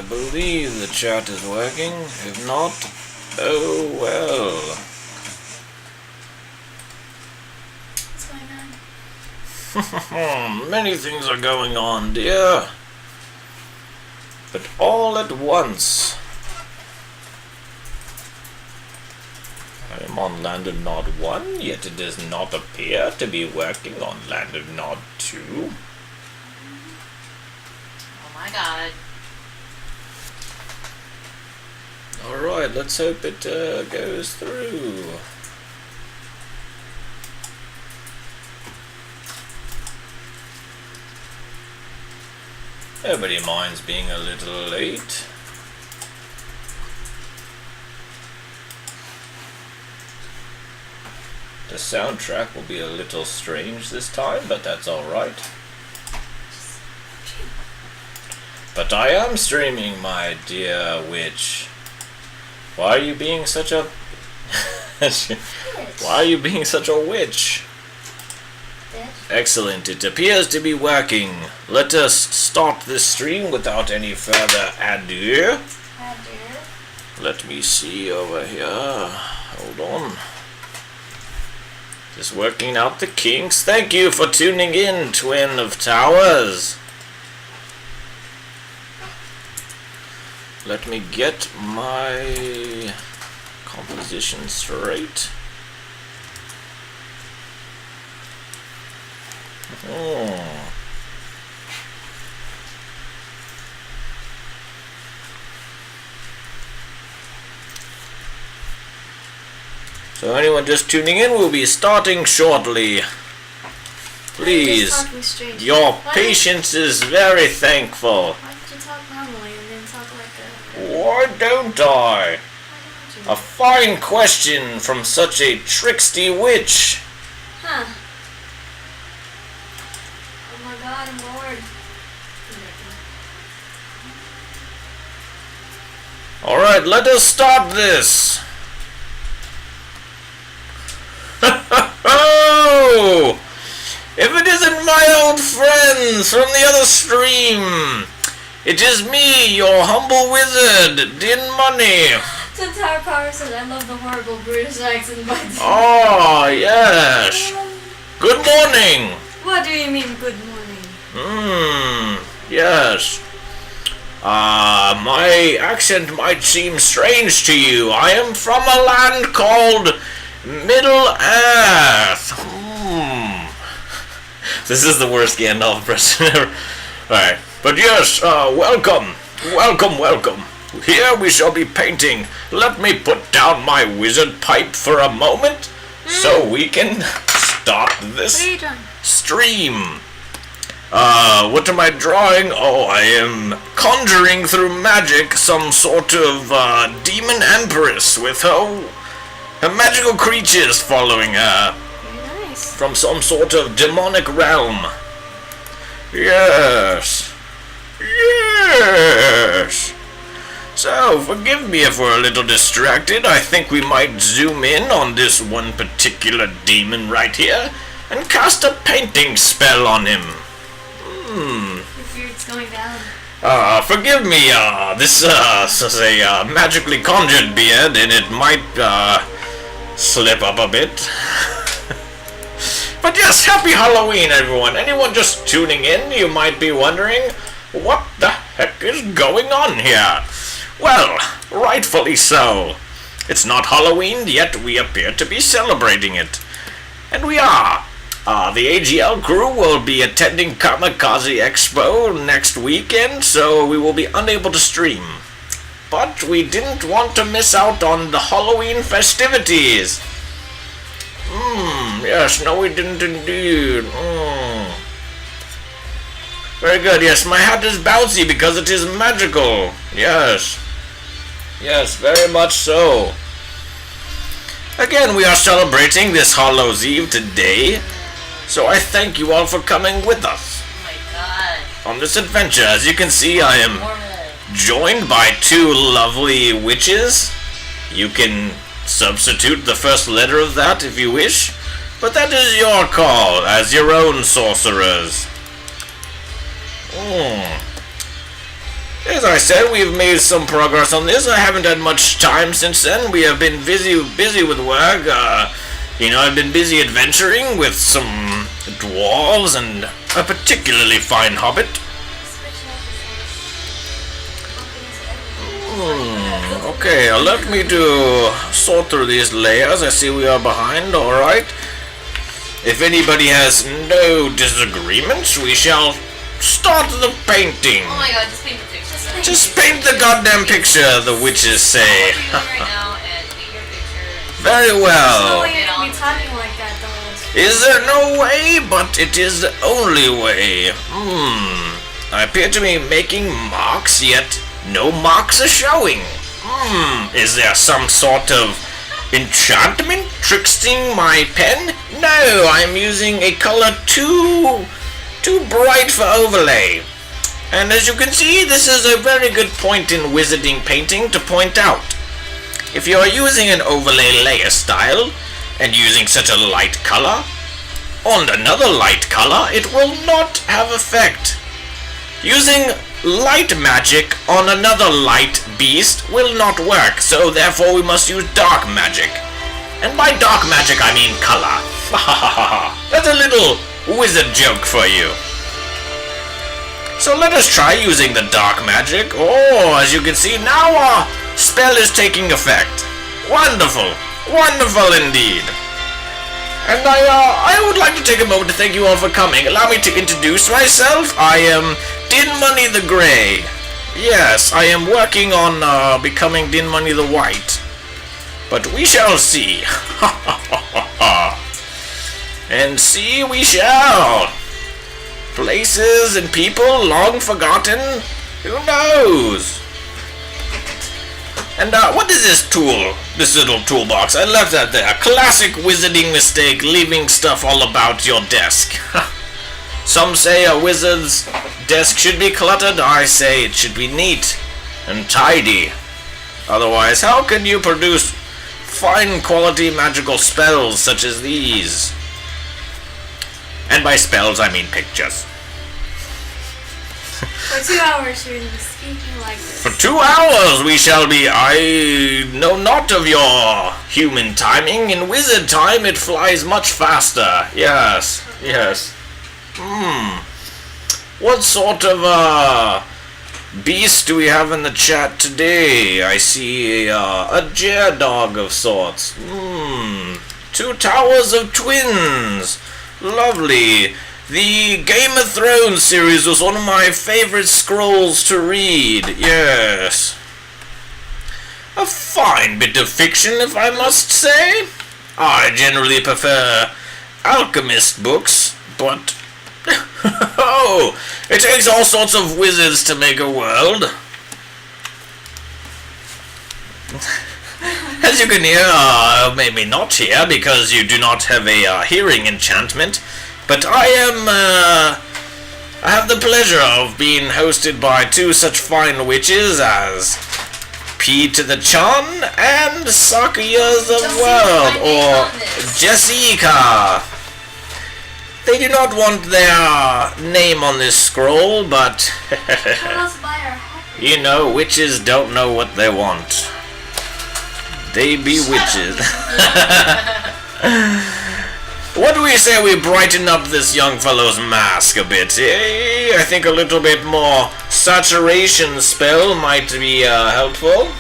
believe the chat is working. If not, oh well. What's going on? Many things are going on, dear. But all at once. I am on Land of Nod 1, yet it does not appear to be working on Land of Nod 2. Oh my god. Alright, let's hope it goes through. Nobody minds being a little late. The soundtrack will be a little strange this time, but that's alright. But I am streaming, my dear witch. Why are you being such a... Why are you being such a witch? Excellent, it appears to be working. Let us start this stream without any further ado. Let me see over here. Hold on. Just working out the kinks. Thank you for tuning in, Twin of Towers. Let me get my composition straight. Oh. So anyone just tuning in, we'll be starting shortly. Please, your patience is very thankful. Why don't you talk normally and then talk like a... Why don't I? A fine question from such a tricksty witch. Huh. Oh my god, I'm bored. Alright, let us start this. Oh! If it isn't my old friends from the other stream, it is me, your humble wizard, Din Money. Centaur Power says, I love the horrible British accent, but... Oh, yes. Good morning. What do you mean, good morning? Yes. My accent might seem strange to you. I am from a land called Middle Earth. This is the worst Gandalf impression ever. Alright, but yes, welcome. Welcome. Here we shall be painting. Let me put down my wizard pipe for a moment so we can start this stream. What am I drawing? Oh, I am conjuring through magic some sort of demon empress with her magical creatures following her. Very nice. From some sort of demonic realm. Yes. So, forgive me if we're a little distracted. I think we might zoom in on this one particular demon right here and cast a painting spell on him. Your beard's going down. Forgive me, this is a magically conjured beard, and it might, slip up a bit. But yes, happy Halloween, everyone. Anyone just tuning in, you might be wondering, what the heck is going on here? Well, rightfully so. It's not Halloween, yet we appear to be celebrating it. And we are. The AGL crew will be attending Kamikaze Expo next weekend, so we will be unable to stream. But we didn't want to miss out on the Halloween festivities. Yes, no we didn't indeed. Very good, yes, my hat is bouncy because it is magical. Yes, very much so. Again, we are celebrating this Hallows Eve today. So I thank you all for coming with us on this adventure. As you can see, I am joined by two lovely witches. You can substitute the first letter of that if you wish, but that is your call as your own sorcerers. as I said, we've made some progress on this. I haven't had much time since then. We have been busy with work. I've been busy adventuring with some dwarves and a particularly fine hobbit. Okay, let me sort through these layers. I see we are behind, alright. If anybody has no disagreements, we shall start the painting. Oh my god, just paint the picture. Just paint the goddamn picture, the witches say. Right now and paint your picture. Very No well. way you can be talking like that, though. Is there no way? But it is the only way. I appear to be making marks, yet no marks are showing. Is there some sort of enchantment tricksting my pen? No, I'm using a color too bright for overlay. And as you can see, this is a very good point in wizarding painting to point out. If you are using an overlay layer style and using such a light color on another light color, it will not have effect. Using light magic on another light beast will not work, so therefore we must use dark magic. And by dark magic I mean color. That's a little wizard joke for you. So let us try using the dark magic. Oh, as you can see, now our spell is taking effect. Wonderful. Wonderful indeed. And I would like to take a moment to thank you all for coming. Allow me to introduce myself. I am Dinmoney the Grey. Yes, I am working on becoming Dinmoney the White. But we shall see. And see we shall. Places and people long forgotten. Who knows? And what is this tool? This little toolbox. I left that there. Classic wizarding mistake, leaving stuff all about your desk. Some say a wizard's desk should be cluttered. I say it should be neat and tidy. Otherwise, how can you produce fine quality magical spells such as these? And by spells, I mean pictures. For 2 hours, you're going to be speaking like this. For 2 hours we shall be. I know not of your human timing. In wizard time it flies much faster. Yes, yes. What sort of beast do we have in the chat today? I see a Jerdog of sorts. 2 towers of twins. Lovely. The Game of Thrones series was one of my favorite scrolls to read. Yes. A fine bit of fiction, if I must say. I generally prefer alchemist books, but oh, it takes all sorts of wizards to make a world. As you can hear, maybe not hear because you do not have a hearing enchantment, but I have the pleasure of being hosted by 2 such fine witches as P to the Chon and Sakuya's of World, or Jessica. They do not want their name on this scroll, but Tell us by our hat. you know, witches don't know what they want. They be witches. What do we say we brighten up this young fellow's mask a bit, eh? I think a little bit more saturation spell might be helpful.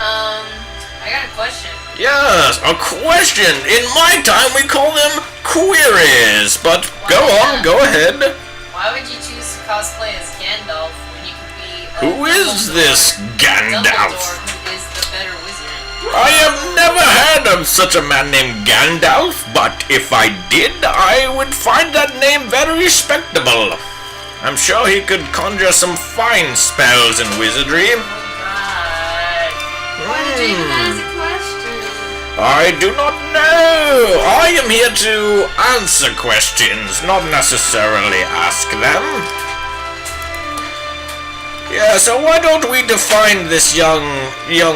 I got a question. Yes, a question. In my time we call them queries, but go on, go ahead. Why would you choose to cosplay as Gandalf when you could be Who is this Gandalf? Dumbledore, who is the better wizard? I have never heard of such a man named Gandalf, but if I did, I would find that name very respectable. I'm sure he could conjure some fine spells in wizardry. Right. Why did you even ask a question? I do not know. I am here to answer questions, not necessarily ask them. Yeah, so why don't we define this young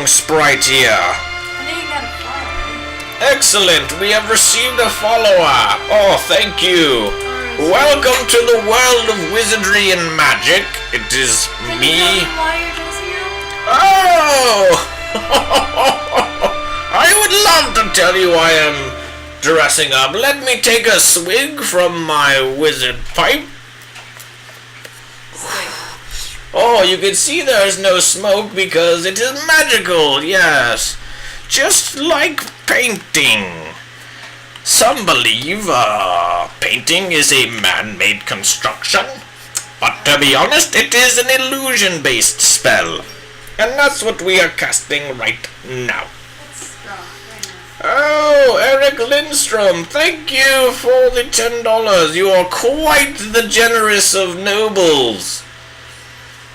sprite here? I think you got a follower. Excellent, we have received a follower. Oh, thank you. Welcome to the world of wizardry and magic. It is Can me. you tell me why you're dressing up? Oh! I would love to tell you I am dressing up. Let me take a swig from my wizard pipe. Oh, you can see there's no smoke because it is magical, yes. Just like painting. Some believe painting is a man-made construction, but to be honest, it is an illusion-based spell. And that's what we are casting right now. Let's draw right now. Oh, Eric Lindstrom, thank you for the $10. You are quite the generous of nobles.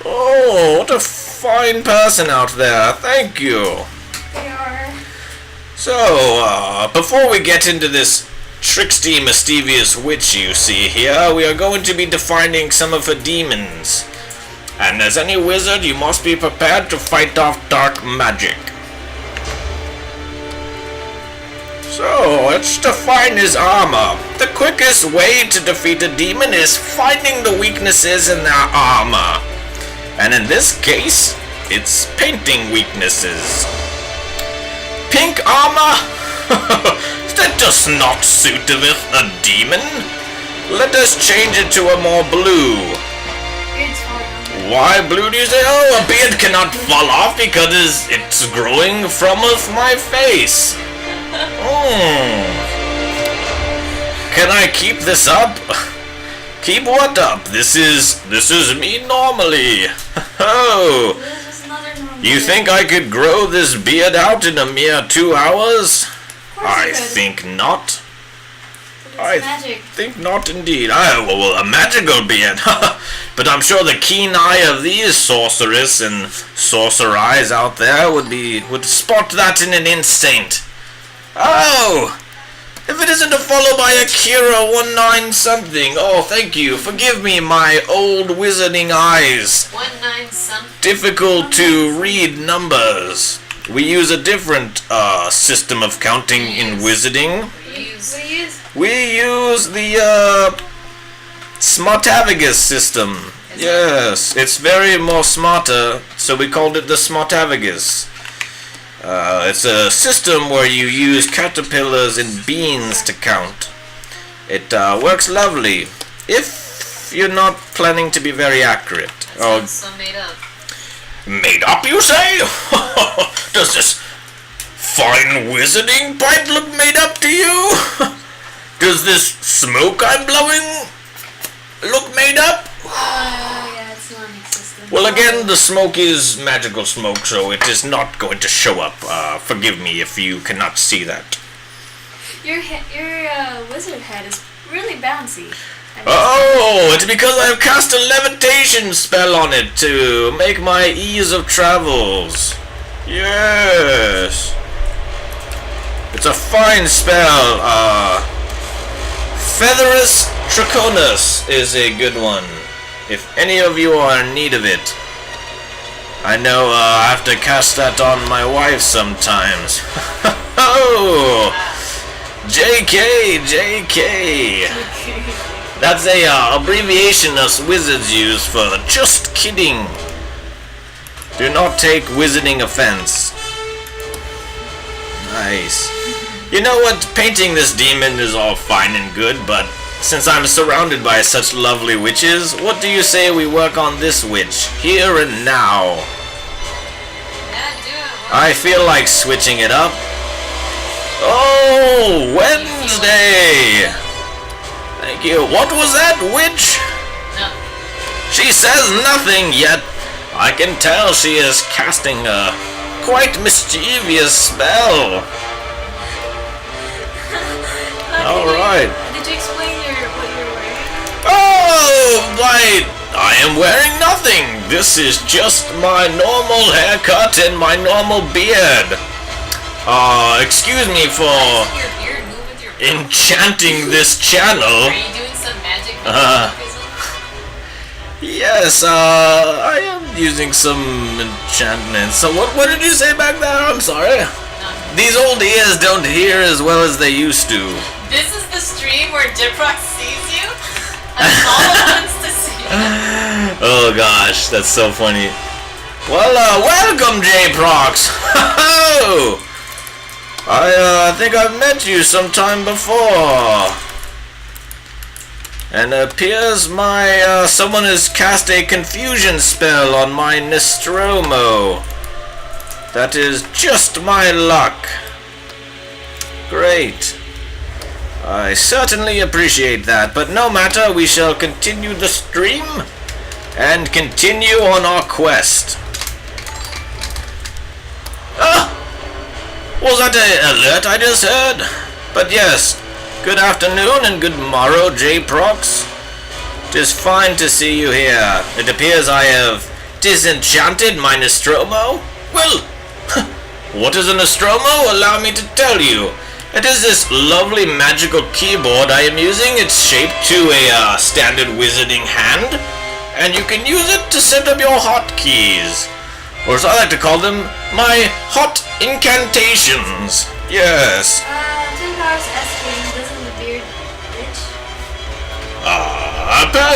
Oh, what a fine person out there. Thank you. They are. So, before we get into this tricksty, mischievous witch you see here, we are going to be defining some of her demons. And as any wizard, you must be prepared to fight off dark magic. So, let's define his armor. The quickest way to defeat a demon is finding the weaknesses in their armor. And in this case, it's painting weaknesses. Pink armor? That does not suit with a demon. Let us change it to a more blue. It's fine. Why blue do you say? Oh, a beard cannot fall off because it's growing from off my face. Can I keep this up? Keep what up? This is me normally. Oh, This is another normal. you think I could grow this beard out in a mere 2 hours? Of course I you could. think not. It's I magic. think not indeed. Well, a magical beard. But I'm sure the keen eye of these sorceress and sorceries out there would spot that in an instant. Oh! If it isn't a follow by Akira 19 something. Oh, thank you. Forgive me, my old wizarding eyes. 19 something. Difficult to read numbers. We use a different system of counting in wizarding. We use the Smartavigus system. Yes, it's very more smarter, so we called it the Smartavigus. It's a system where you use caterpillars and beans to count. It works lovely, if you're not planning to be very accurate. That sounds so made up. Made up, you say? Does this fine wizarding pipe look made up to you? Does this smoke I'm blowing look made up? Yeah, it's non-existent. Well, again, the smoke is magical smoke, so it is not going to show up. Forgive me if you cannot see that. Your wizard head is really bouncy. Oh, it's because I've cast a levitation spell on it to make my ease of travels. Yes. It's a fine spell. Featherus Triconus is a good one. If any of you are in need of it. I know I have to cast that on my wife sometimes. Oh! JK! That's a abbreviation us wizards use for just kidding. Do not take wizarding offense. Nice. You know what? Painting this demon is all fine and good, but since I'm surrounded by such lovely witches, what do you say we work on this witch, here and now? Yeah, do it. I feel like switching it up. Oh, Wednesday! Thank you. What was that, witch? No. She says nothing yet. I can tell she is casting a quite mischievous spell. Alright. Did you explain what you're wearing? Oh, right. I am wearing nothing. This is just my normal haircut and my normal beard. Excuse me for Your beard move with your enchanting this Are channel. you doing some magic? Yes, I am using some enchantment. So what did you say back there? I'm sorry. No. These old ears don't hear as well as they used to. This is the stream where Diprox sees you? All wants to see. Oh gosh, that's so funny. Well, welcome, J-Prox. I think I've met you sometime before. And it appears someone has cast a confusion spell on my Nostromo. That is just my luck. Great. I certainly appreciate that, but no matter, we shall continue the stream and continue on our quest. Ah! Was that an alert I just heard? But yes, good afternoon and good morrow, J-Prox. It is fine to see you here. It appears I have disenchanted my Nostromo. Well, what is a Nostromo? Allow me to tell you. It is this lovely magical keyboard I am using. It's shaped to a standard wizarding hand, and you can use it to set up your hotkeys. Or as I like to call them, my hot incantations. Yes. Twin Powers asking, doesn't the beard itch?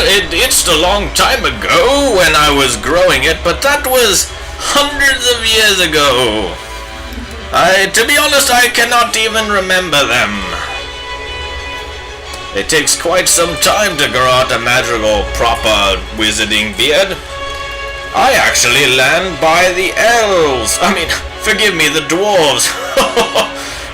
It itched a long time ago when I was growing it, but that was hundreds of years ago. To be honest, I cannot even remember them. It takes quite some time to grow out a magical, proper wizarding beard. I actually land by the elves. I mean, forgive me, the dwarves.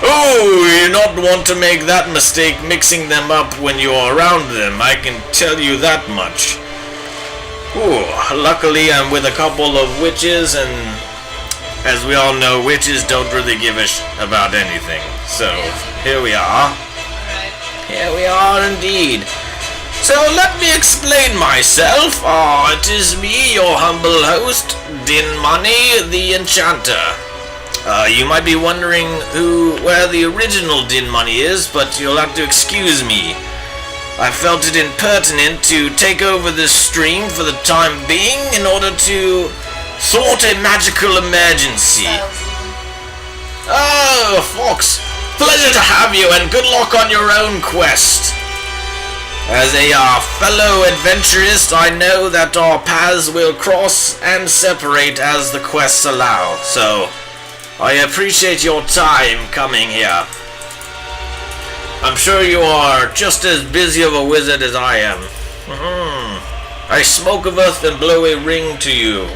Oh, you not want to make that mistake mixing them up when you are around them, I can tell you that much. Ooh, luckily I'm with a couple of witches, and as we all know, witches don't really give a about anything. So, here we are. Alright. Here we are indeed. So let me explain myself. It is me, your humble host, Din Money, the Enchanter. You might be wondering where the original Din Money is, but you'll have to excuse me. I felt it impertinent to take over this stream for the time being in order to thwart a magical emergency. Oh, Fox, pleasure to have you and good luck on your own quest. As a fellow adventurist, I know that our paths will cross and separate as the quests allow, so I appreciate your time coming here. I'm sure you are just as busy of a wizard as I am. I smoke of earth and blow a ring to you.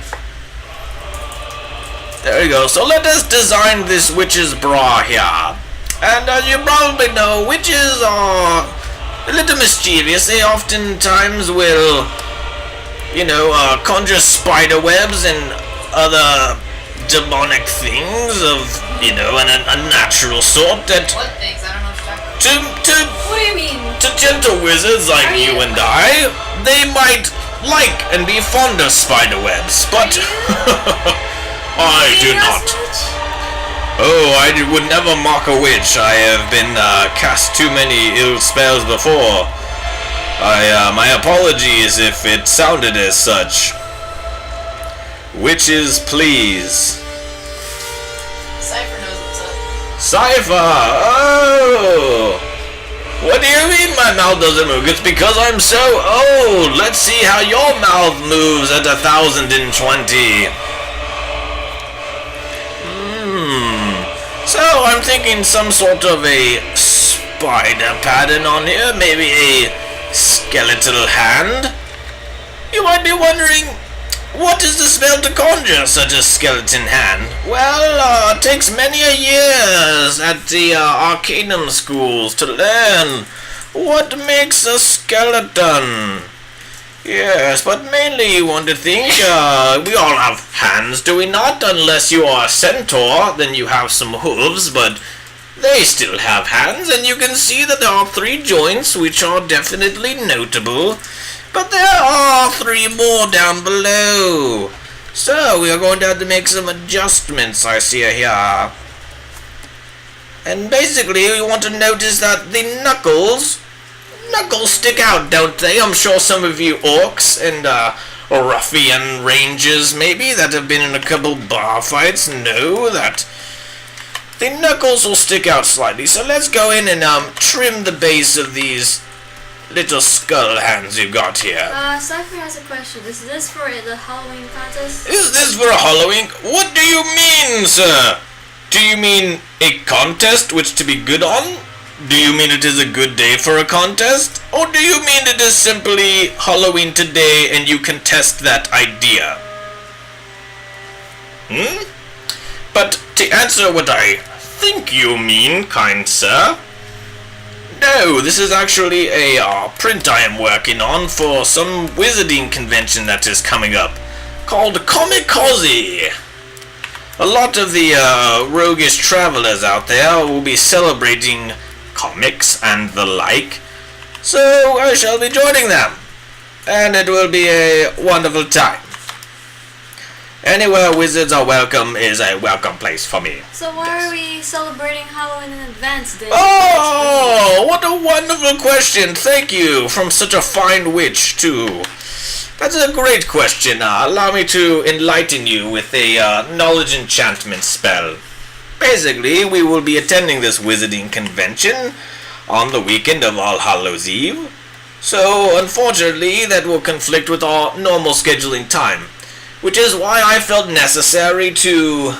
There you go. So let us design this witch's bra here. And as you probably know, witches are a little mischievous. They oftentimes will, conjure spider webs and other demonic things of, an unnatural sort that What things? I don't know what you're talking about. What do you mean? to gentle wizards like you and I, they might like and be fond of spider webs, but I do not. Oh, I would never mock a witch. I have been cast too many ill spells before. My apologies if it sounded as such. Witches, please. Cypher knows what's up. Cypher! Oh! What do you mean my mouth doesn't move? It's because I'm so old. Let's see how your mouth moves at 1020. So I'm thinking some sort of a spider pattern on here, maybe a skeletal hand. You might be wondering, what is the spell to conjure such a skeleton hand? Well, it takes many a years at the Arcanum schools to learn what makes a skeleton. Yes, but mainly you want to think, we all have hands, do we not? Unless you are a centaur, then you have some hooves, but they still have hands, and you can see that there are 3 joints, which are definitely notable. But there are 3 more down below. So we are going to have to make some adjustments, I see here. And basically you want to notice that the knuckles stick out, don't they? I'm sure some of you orcs and ruffian rangers maybe that have been in a couple bar fights know that the knuckles will stick out slightly. So let's go in and trim the base of these little skull hands you got here? Cypher has a question. Is this for the Halloween contest? Is this for a Halloween? What do you mean, sir? Do you mean a contest which to be good on? Do you mean it is a good day for a contest? Or do you mean it is simply Halloween today and you can test that idea? But to answer what I think you mean, kind sir, no, this is actually a print I am working on for some wizarding convention that is coming up, called Comikaze. A lot of the roguish travelers out there will be celebrating comics and the like, so I shall be joining them, and it will be a wonderful time. Anywhere wizards are welcome is a welcome place for me. So why are we celebrating Halloween in advance then? Oh, what a wonderful question. Thank you. From such a fine witch, too. That's a great question. Allow me to enlighten you with a knowledge enchantment spell. Basically, we will be attending this wizarding convention on the weekend of All Hallows Eve. So, unfortunately, that will conflict with our normal scheduling time, which is why I felt necessary to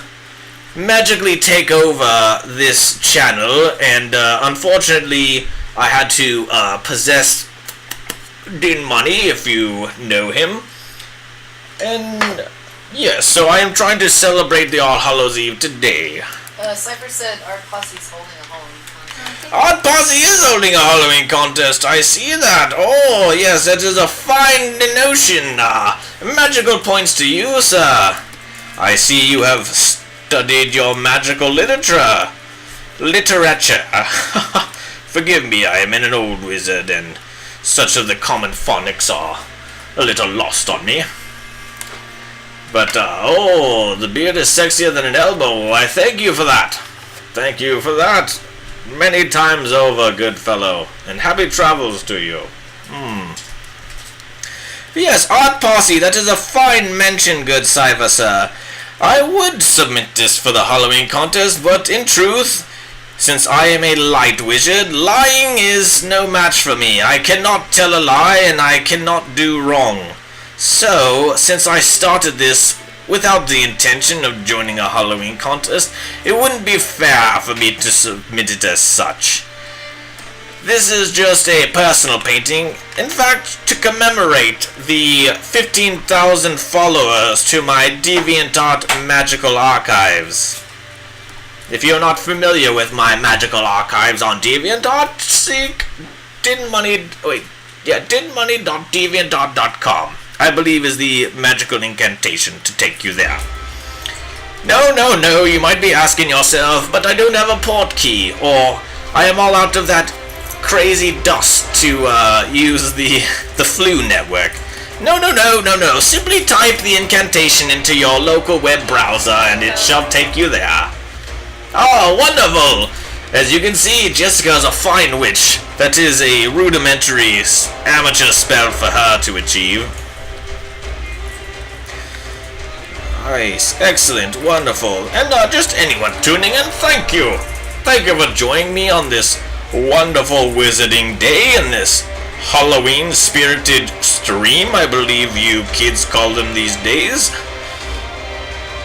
magically take over this channel, and unfortunately I had to possess Din Money, if you know him. And yes, so I am trying to celebrate the All Hallows Eve today. Cypher said our posse's holding a Halloween contest. Our posse is holding a Halloween contest, I see that. Oh, yes, that is a fine notion. Magical points to you, sir. I see you have studied your magical literature. Forgive me, I am an old wizard, and such of the common phonics are a little lost on me. But, oh, the beard is sexier than an elbow. I thank you for that. Thank you for that. Many times over, good fellow. And happy travels to you. Yes, Art Posse, that is a fine mention, good Cypher, sir. I would submit this for the Halloween contest, but in truth, since I am a light wizard, lying is no match for me. I cannot tell a lie, and I cannot do wrong. So, since I started this without the intention of joining a Halloween contest, it wouldn't be fair for me to submit it as such. This is just a personal painting, in fact, to commemorate the 15,000 followers to my DeviantArt Magical Archives. If you're not familiar with my magical archives on DeviantArt, seek dinmoney.deviantart.com. I believe is the magical incantation to take you there. No, you might be asking yourself, but I don't have a port key, or I am all out of that crazy dust to use the flu network. No, simply type the incantation into your local web browser and it shall take you there. Oh, wonderful! As you can see, Jessica's a fine witch. That is a rudimentary amateur spell for her to achieve. Nice, excellent, wonderful. And just anyone tuning in, thank you. Thank you for joining me on this wonderful wizarding day and this Halloween spirited stream, I believe you kids call them these days.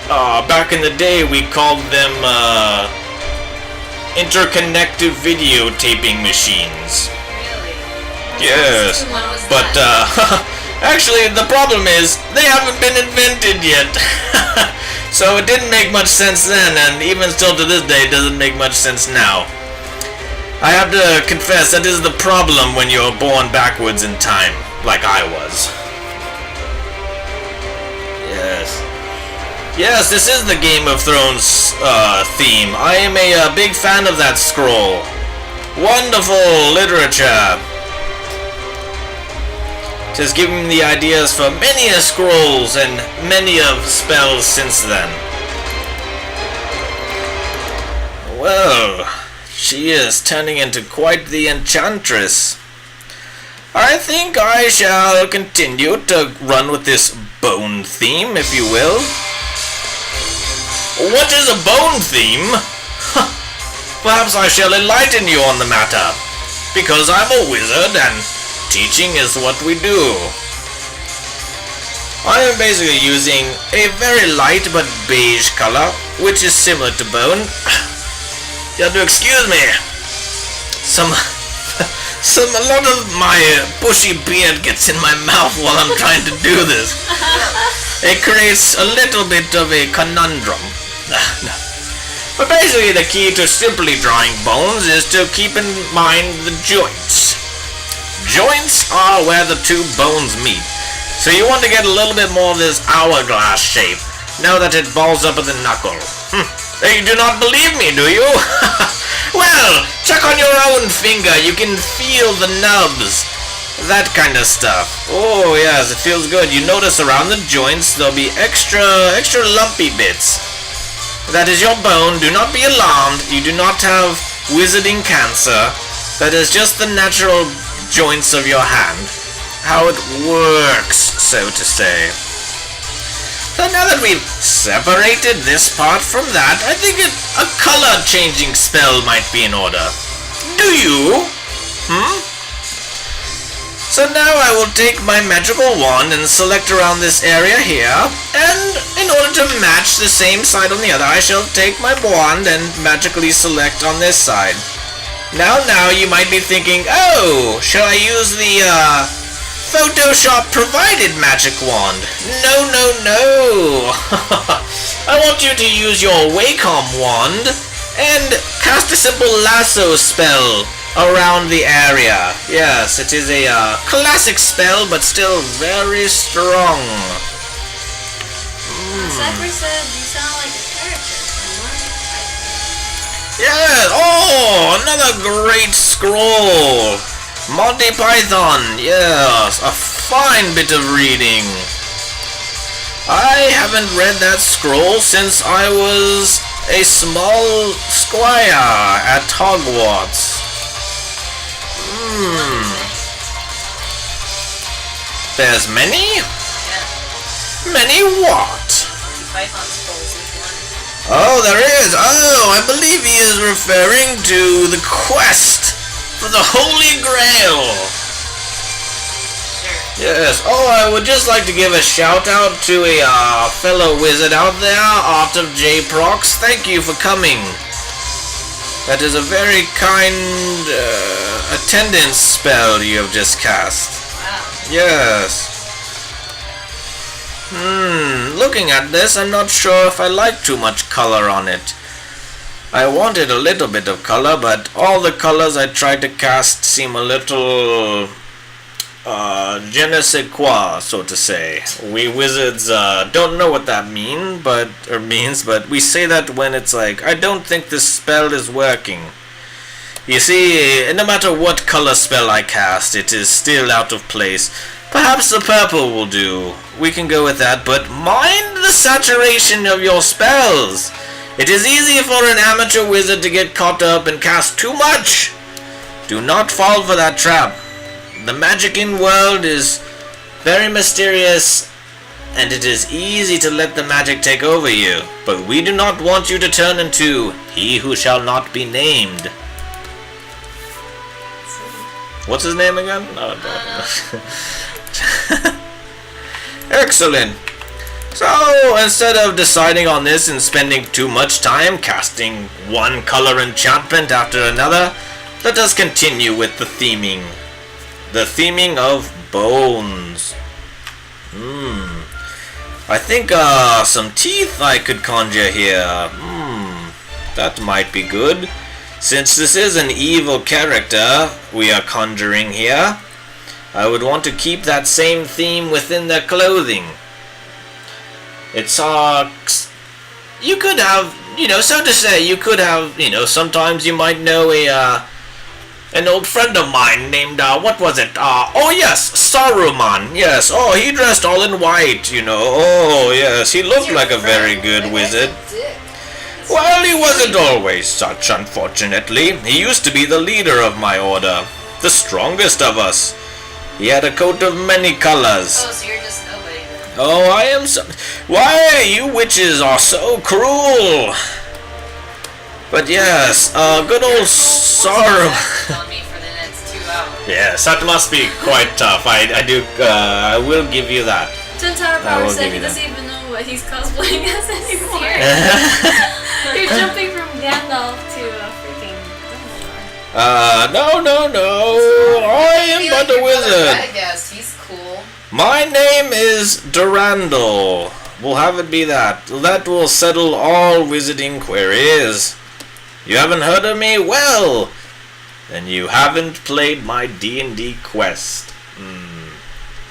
Back in the day we called them interconnected videotaping machines. Really? Yes, When was but that? actually the problem is they haven't been invented yet. So it didn't make much sense then, and even still to this day it doesn't make much sense now. I have to confess, that is the problem when you're born backwards in time, like I was. Yes, this is the Game of Thrones theme. I am a big fan of that scroll. Wonderful literature. It has given me the ideas for many a scrolls and many of spells since then. Well, she is turning into quite the enchantress. I think I shall continue to run with this bone theme, if you will. What is a bone theme? Perhaps I shall enlighten you on the matter, because I'm a wizard and teaching is what we do. I am basically using a very light but beige color, which is similar to bone. You have to excuse me. A lot of my bushy beard gets in my mouth while I'm trying to do this. It creates a little bit of a conundrum. No. But basically the key to simply drawing bones is to keep in mind the joints. Joints are where the two bones meet. So you want to get a little bit more of this hourglass shape, now that it balls up at the knuckle. You do not believe me, do you? Well, check on your own finger, you can feel the nubs. That kind of stuff. Oh yes, it feels good. You notice around the joints there'll be extra lumpy bits. That is your bone, do not be alarmed, you do not have wizarding cancer. That is just the natural joints of your hand. How it works, so to say. So now that we've separated this part from that, I think a color changing spell might be in order. Do you? So now I will take my magical wand and select around this area here, and in order to match the same side on the other, I shall take my wand and magically select on this side. Now you might be thinking, oh, shall I use the Photoshop provided magic wand? No. I want you to use your Wacom wand and cast a simple lasso spell around the area. Yes, it is a classic spell, but still very strong. Zachary said you sound like a character from Monty Python. Yeah, oh, another great scroll. Monty Python, yes, a fine bit of reading. I haven't read that scroll since I was a small squire at Hogwarts. There's many? Yeah. Many what? Python scrolls is one. Oh, there is. Oh, I believe he is referring to the quest for the Holy Grail. Sure. Yes. Oh, I would just like to give a shout out to a fellow wizard out there, Art of J. Prox. Thank you for coming. That is a very kind attendance spell you have just cast. Wow. Yes. Looking at this, I'm not sure if I like too much color on it. I wanted a little bit of color, but all the colors I tried to cast seem a little je ne sais quoi, so to say. We wizards don't know what that means, but we say that when it's like, I don't think this spell is working. You see, no matter what color spell I cast, it is still out of place. Perhaps the purple will do. We can go with that, but mind the saturation of your spells. It is easy for an amateur wizard to get caught up and cast too much. Do not fall for that trap. The magicking world is very mysterious, and it is easy to let the magic take over you. But we do not want you to turn into he who shall not be named. What's his name again? No, Excellent. So, instead of deciding on this and spending too much time casting one color enchantment after another, let us continue with the theming. The theming of bones. I think some teeth I could conjure here. That might be good. Since this is an evil character we are conjuring here, I would want to keep that same theme within their clothing. It's you could have, so to say, you could have, sometimes you might know an old friend of mine named, what was it? Oh yes, Saruman. Yes, oh, he dressed all in white, Oh yes, he looked like a very good wizard. Well, he wasn't always such, unfortunately. He used to be the leader of my order, the strongest of us. He had a coat of many colors. Oh, so you're just nobody then. Oh, I am so... Why, you witches are so cruel! But yes, good old Saruman... on me for the next 2 hours. Yes, that must be quite tough. I will give you that. Gentile I Power will said give he you that. doesn't even know what he's cosplaying as anymore. Seriously? You're jumping from Gandalf to freaking Dumbledore. No. I am but a wizard. Radagast, he's cool. My name is Durandal. We'll have it be that. That will settle all wizarding queries. You haven't heard of me? Well, then you haven't played my D&D quest.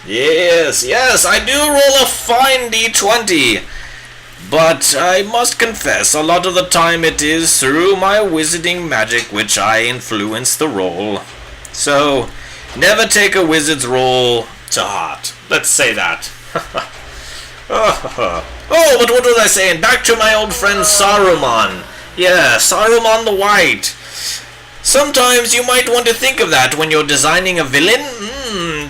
Yes, I do roll a fine D20. But I must confess, a lot of the time it is through my wizarding magic which I influence the roll. So, never take a wizard's roll to heart. Let's say that. Oh, but what was I saying? Back to my old friend Saruman. Yeah, Saruman the White. Sometimes you might want to think of that when you're designing a villain.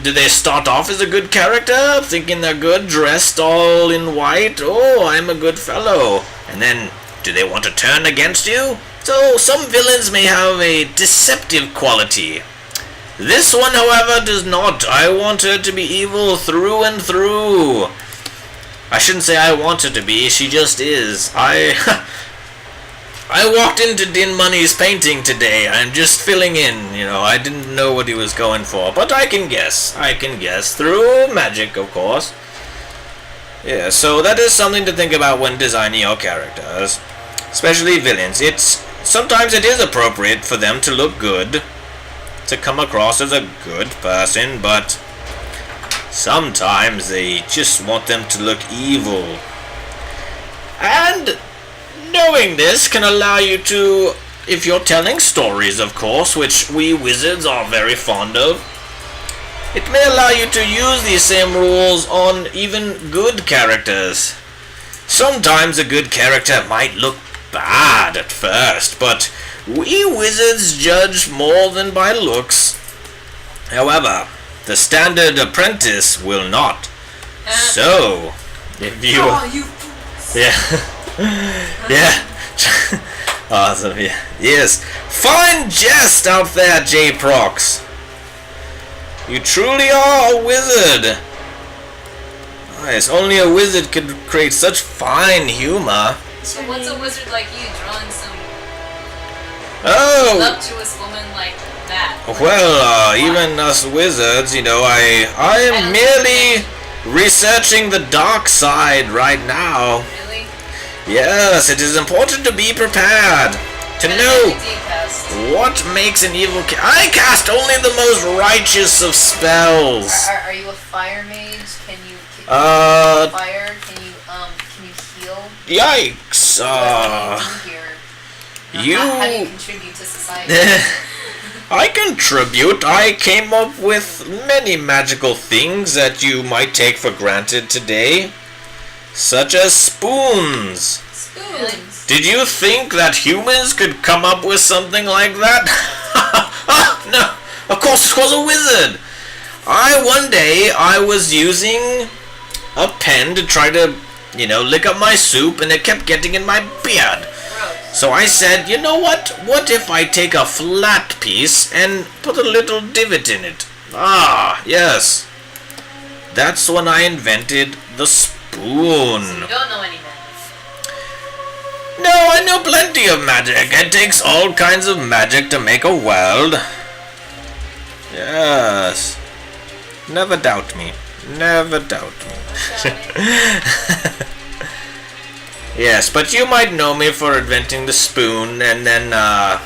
Do they start off as a good character, thinking they're good, dressed all in white? Oh, I'm a good fellow. And then, do they want to turn against you? So, some villains may have a deceptive quality. This one, however, does not. I want her to be evil through and through. I shouldn't say I want her to be, she just is. I walked into Din Money's painting today. I'm just filling in, I didn't know what he was going for. But I can guess. Through magic, of course. Yeah, so that is something to think about when designing your characters. Especially villains. Sometimes it is appropriate for them to look good. To come across as a good person, but sometimes they just want them to look evil. And knowing this can allow you to, if you're telling stories, of course, which we wizards are very fond of, it may allow you to use these same rules on even good characters. Sometimes a good character might look bad at first, but we wizards judge more than by looks. However, the standard apprentice will not. So, if you... Yeah. Awesome, yeah. Yes. Fine jest out there, J-Prox. You truly are a wizard. Nice. Only a wizard could create such fine humor. So what's a wizard like you drawing some Oh! voluptuous woman like that? Well, even us wizards, I am merely researching the dark side right now. Really? Yes, it is important to be prepared. To know What do you cast? what makes an evil I cast only the most righteous of spells. Are you a fire mage? Can you fire? Can you heal? Yikes. What do you do here? How do you contribute to society? I contribute. I came up with many magical things that you might take for granted today. Such as spoons. Spoons. Did you think that humans could come up with something like that? No, of course it was a wizard. One day I was using a pen to try to, lick up my soup, and it kept getting in my beard. Gross. So I said, you know what? What if I take a flat piece and put a little divot in it? Ah, yes. That's when I invented the spoon. So you don't know any magic. No, I know plenty of magic. It takes all kinds of magic to make a world. Yes. Never doubt me. Never doubt me. Yes, but you might know me for inventing the spoon, and then, I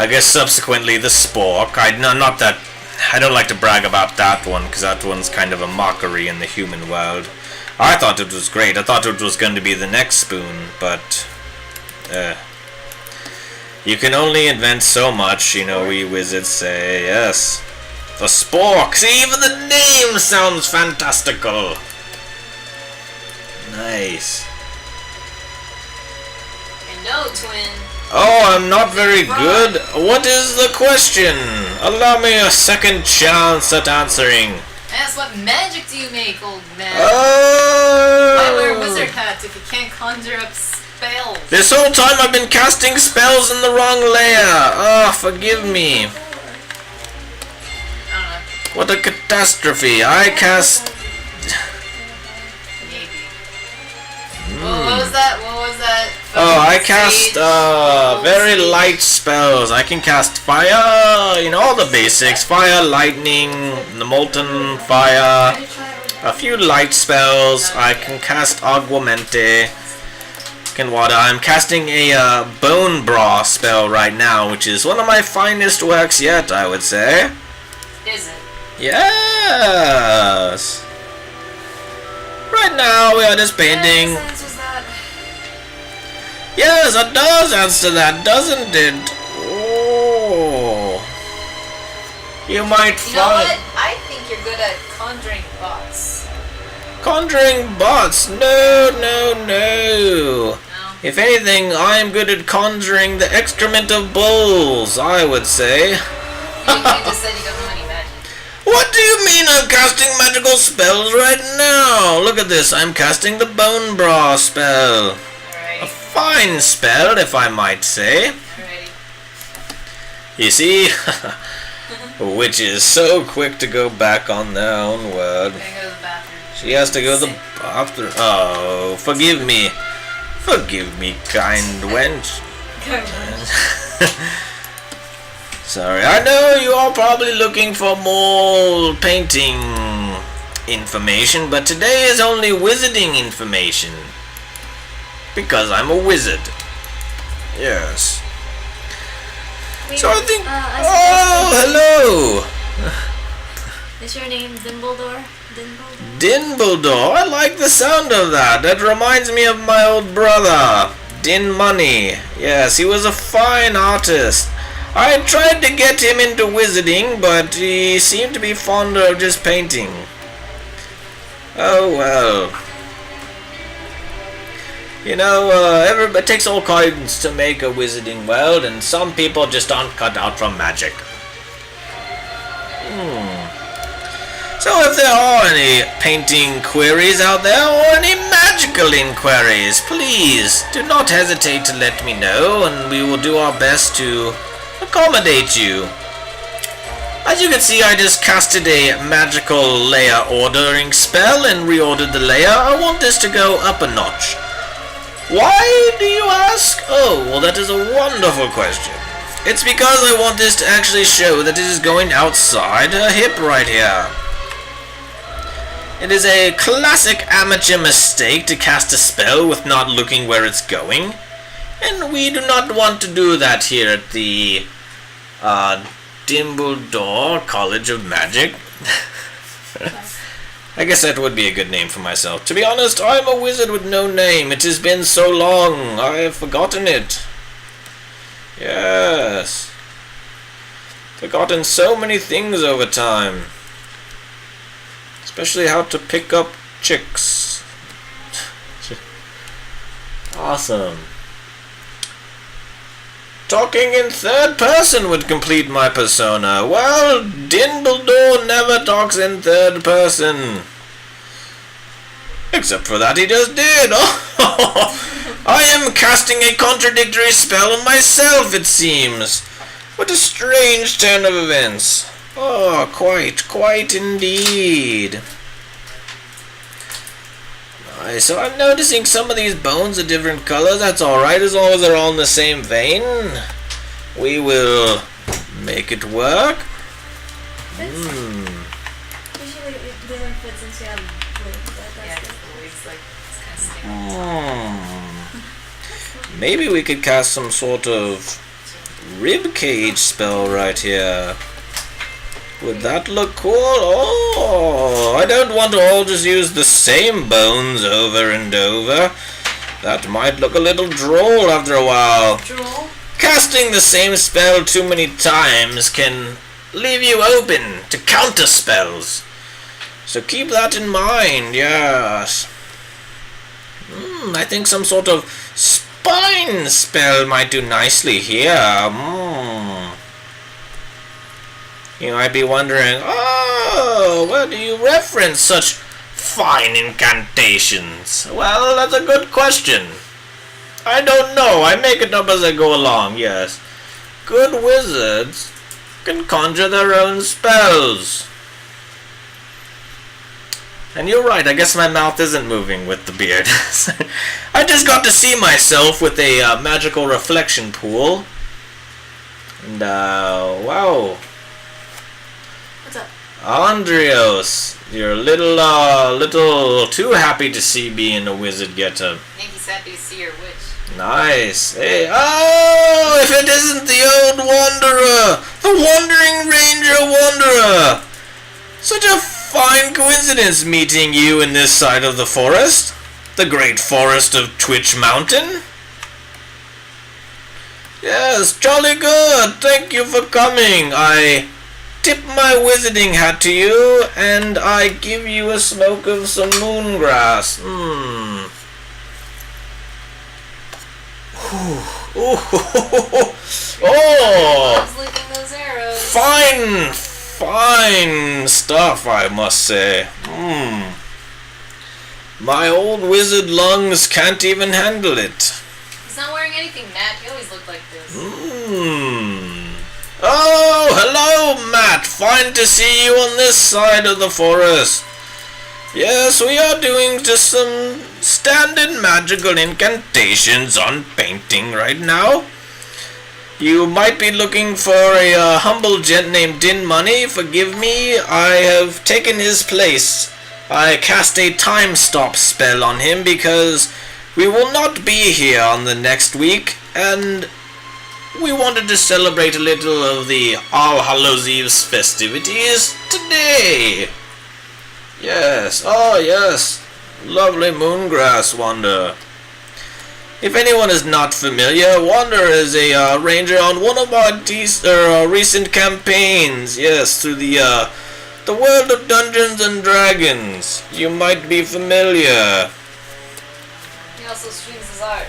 guess subsequently the spork. I don't like to brag about that one, because that one's kind of a mockery in the human world. I thought it was great. I thought it was going to be the next spoon, but you can only invent so much, we wizards say. Yes. The spork. See, even the name sounds fantastical. Nice. And no, twin. Oh, I'm not very good. What is the question? Allow me a second chance at answering. Ask what magic do you make, old man? Why wear wizard hats if you can't conjure up spells? This whole time I've been casting spells in the wrong layer. Oh, forgive me. What a catastrophe! I cast. Maybe. What was that? What was that? Oh, I cast very light spells. I can cast fire, all the basics: fire, lightning, the molten fire, a few light spells. I can cast aguamente. Can water. I'm casting a bone bra spell right now, which is one of my finest works yet, I would say. Is it? Yes. Right now we are just painting. What sense was that? Yes, it does answer that, doesn't it? Oh. You might You know find what? I think you're good at conjuring bots. conjuring bots. No, no, no. No? If anything, I'm good at conjuring the excrement of bulls, I would say. You just said you don't know any magic. What do you mean I'm casting magical spells right now? Look at this, I'm casting the bone bra spell. A Alright. fine spell, if I might say. Alrighty. You see? Which is so quick to go back on their own word. I'm gonna go to the bathroom. She has to go to the bathroom. Oh, forgive me. Forgive me, kind wench. Sorry, I know you are probably looking for more painting information, but today is only wizarding information. Because I'm a wizard. Yes. So I think... Oh, hello! Is your name Dimbledore? Dinbledore, I like the sound of that. That reminds me of my old brother, Din Money. Yes, he was a fine artist. I tried to get him into wizarding, but he seemed to be fonder of just painting. Oh well. It takes all kinds to make a wizarding world, and some people just aren't cut out from magic. So if there are any painting queries out there, or any magical inquiries, please do not hesitate to let me know, and we will do our best to accommodate you. As you can see, I just casted a magical layer ordering spell and reordered the layer. I want this to go up a notch. Why, do you ask? Oh, well, that is a wonderful question. It's because I want this to actually show that it is going outside her hip right here. It is a classic amateur mistake to cast a spell with not looking where it's going, and we do not want to do that here at the Dimbledore College of Magic. I guess that would be a good name for myself. To be honest, I'm a wizard with no name. It has been so long, I have forgotten it. Yes. Forgotten so many things over time. Especially how to pick up chicks. Awesome. Talking in third person would complete my persona. Well, Dimbledore never talks in third person. Except for that he just did. Oh, I am casting a contradictory spell on myself, it seems. What a strange turn of events. Oh, quite indeed. Nice. So I'm noticing some of these bones are different colors. That's alright, as long as they're all in the same vein. We will make it work. Usually it doesn't fit since you have blue, but Yeah, that's because good. the wig's like, it's kind of sticking. Maybe we could cast some sort of rib cage spell right here. Would that look cool? Oh, I don't want to all just use the same bones over and over. That might look a little droll after a while. Drool? Casting the same spell too many times can leave you open to counter spells. So keep that in mind, yes. I think some sort of spine spell might do nicely here. You might be wondering, oh, where do you reference such fine incantations? Well, that's a good question. I don't know. I make it up as I go along, yes. Good wizards can conjure their own spells. And you're right, I guess my mouth isn't moving with the beard. I just got to see myself with a magical reflection pool. And, wow. What's up? Andrios, you're a little too happy to see me in a wizard getup. I think he's happy to see your witch. Nice. Hey, oh, if it isn't the old wanderer, the wandering ranger wanderer. Such a fine coincidence meeting you in this side of the forest, the great forest of Twitch Mountain. Yes, jolly good. Thank you for coming. I tip my wizarding hat to you, and I give you a smoke of some moongrass. Oh, Loves leaving those arrows. fine stuff, I must say. My old wizard lungs can't even handle it. He's not wearing anything, Matt. He always looked like this. Oh, hello, Matt. Fine to see you on this side of the forest. Yes, we are doing just some standard magical incantations on painting right now. You might be looking for a humble gent named Din Money. Forgive me, I have taken his place. I cast a time stop spell on him because we will not be here on the next week, and we wanted to celebrate a little of the All Hallows Eve's festivities today. Yes, oh yes, lovely moongrass, Wander. If anyone is not familiar, Wander is a ranger on one of our recent campaigns. Yes, through the world of Dungeons and Dragons. You might be familiar. He also streams his art.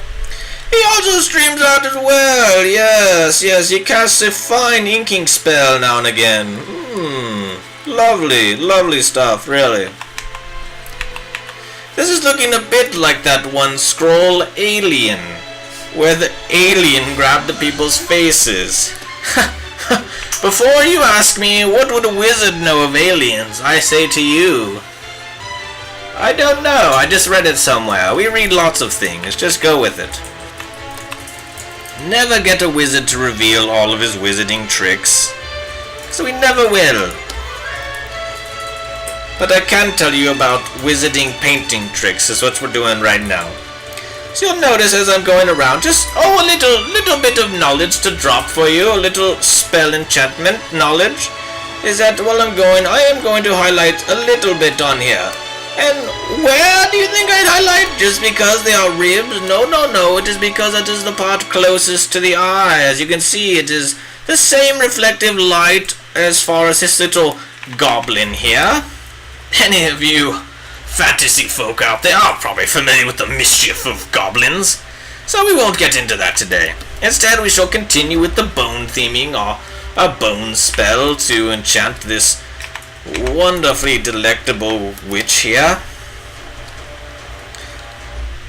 He also streams art as well. Yes, he casts a fine inking spell now and again. Lovely stuff, really. This is looking a bit like that one scroll Alien, where the alien grabbed the people's faces. Before you ask me, what would a wizard know of aliens, I say to you, I don't know, I just read it somewhere. We read lots of things, just go with it. Never get a wizard to reveal all of his wizarding tricks, so he never will. But I can tell you about wizarding painting tricks, is what we're doing right now. So you'll notice as I'm going around, just a little bit of knowledge to drop for you, a little spell enchantment knowledge, is that while I am going to highlight a little bit on here. And where do you think I'd highlight? Just because they are ribs? No, it is because it is the part closest to the eye. As you can see, it is the same reflective light as far as this little goblin here. Any of you fantasy folk out there are probably familiar with the mischief of goblins, so we won't get into that today. Instead, we shall continue with the bone theming, or a bone spell to enchant this wonderfully delectable witch here.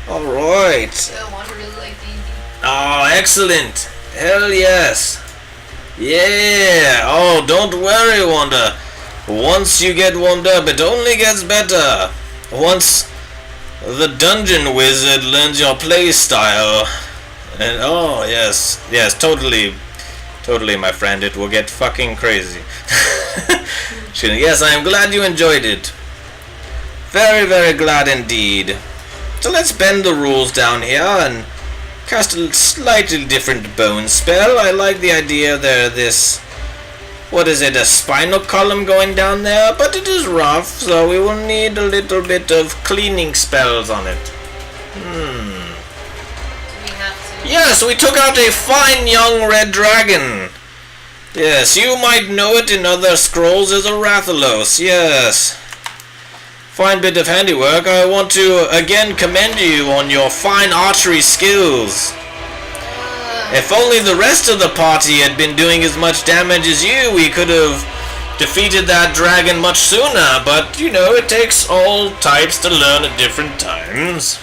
Alright. I want to really like D&D. Oh, excellent. Hell yes. Yeah. Oh, don't worry, Wanda. Once you get warmed up, it only gets better. Once the dungeon wizard learns your play style, and oh yes, totally, my friend, it will get fucking crazy. Yes, I am glad you enjoyed it. Very, very glad indeed. So let's bend the rules down here and cast a slightly different bone spell. I like the idea there, this, what is it, a spinal column going down there? But it is rough, so we will need a little bit of cleaning spells on it. Do we have to? Yes, we took out a fine young red dragon. Yes, you might know it in other scrolls as a Rathalos, yes. Fine bit of handiwork. I want to again commend you on your fine archery skills. If only the rest of the party had been doing as much damage as you, we could have defeated that dragon much sooner, but, you know, it takes all types to learn at different times.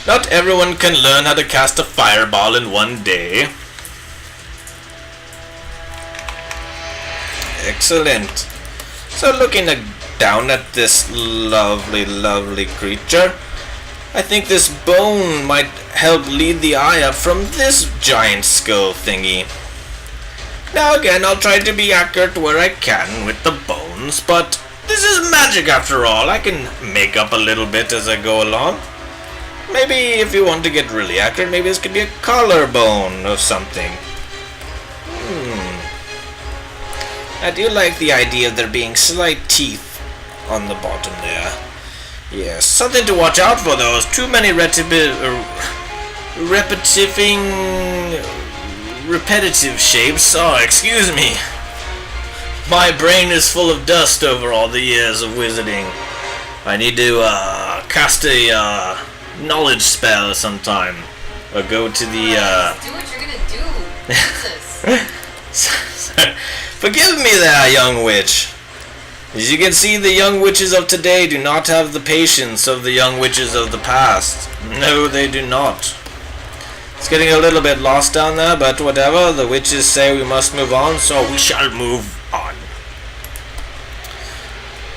Not everyone can learn how to cast a fireball in one day. Excellent. So looking down at this lovely, lovely creature. I think this bone might help lead the eye up from this giant skull thingy. Now again, I'll try to be accurate where I can with the bones, but this is magic after all. I can make up a little bit as I go along. Maybe if you want to get really accurate, maybe this could be a collarbone or something. I do like the idea of there being slight teeth on the bottom there. Yes, something to watch out for those. Too many repetitive shapes. Oh, excuse me. My brain is full of dust over all the years of wizarding. I need to cast a knowledge spell sometime. Or go to the do what you're gonna do. Jesus. Forgive me there, young witch. As you can see, the young witches of today do not have the patience of the young witches of the past. No, they do not. It's getting a little bit lost down there, but whatever. The witches say we must move on, so we shall move on.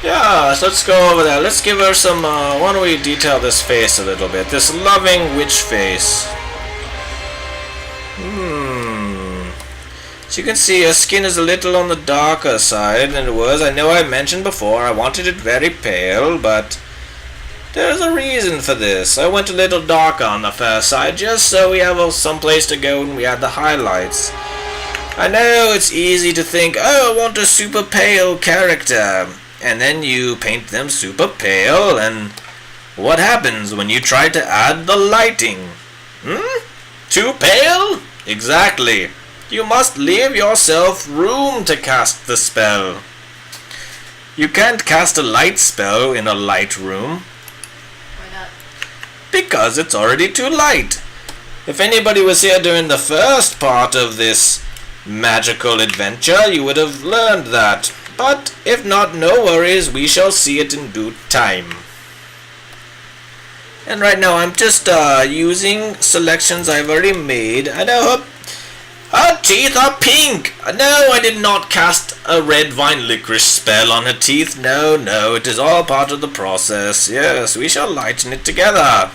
Yeah, so let's go over there. Let's give her some, why don't we detail this face a little bit. This loving witch face. As you can see, her skin is a little on the darker side than it was. I know I mentioned before I wanted it very pale, but there's a reason for this. I went a little darker on the fair side just so we have some place to go when we add the highlights. I know it's easy to think, oh, I want a super pale character, and then you paint them super pale, and what happens when you try to add the lighting? Too pale? Exactly. You must leave yourself room to cast the spell. You can't cast a light spell in a light room. Why not? Because it's already too light. If anybody was here during the first part of this magical adventure, you would have learned that. But if not, no worries, we shall see it in due time. And right now I'm just using selections I've already made. I know her teeth are pink! No, I did not cast a red vine licorice spell on her teeth. No, it is all part of the process. Yes, we shall lighten it together.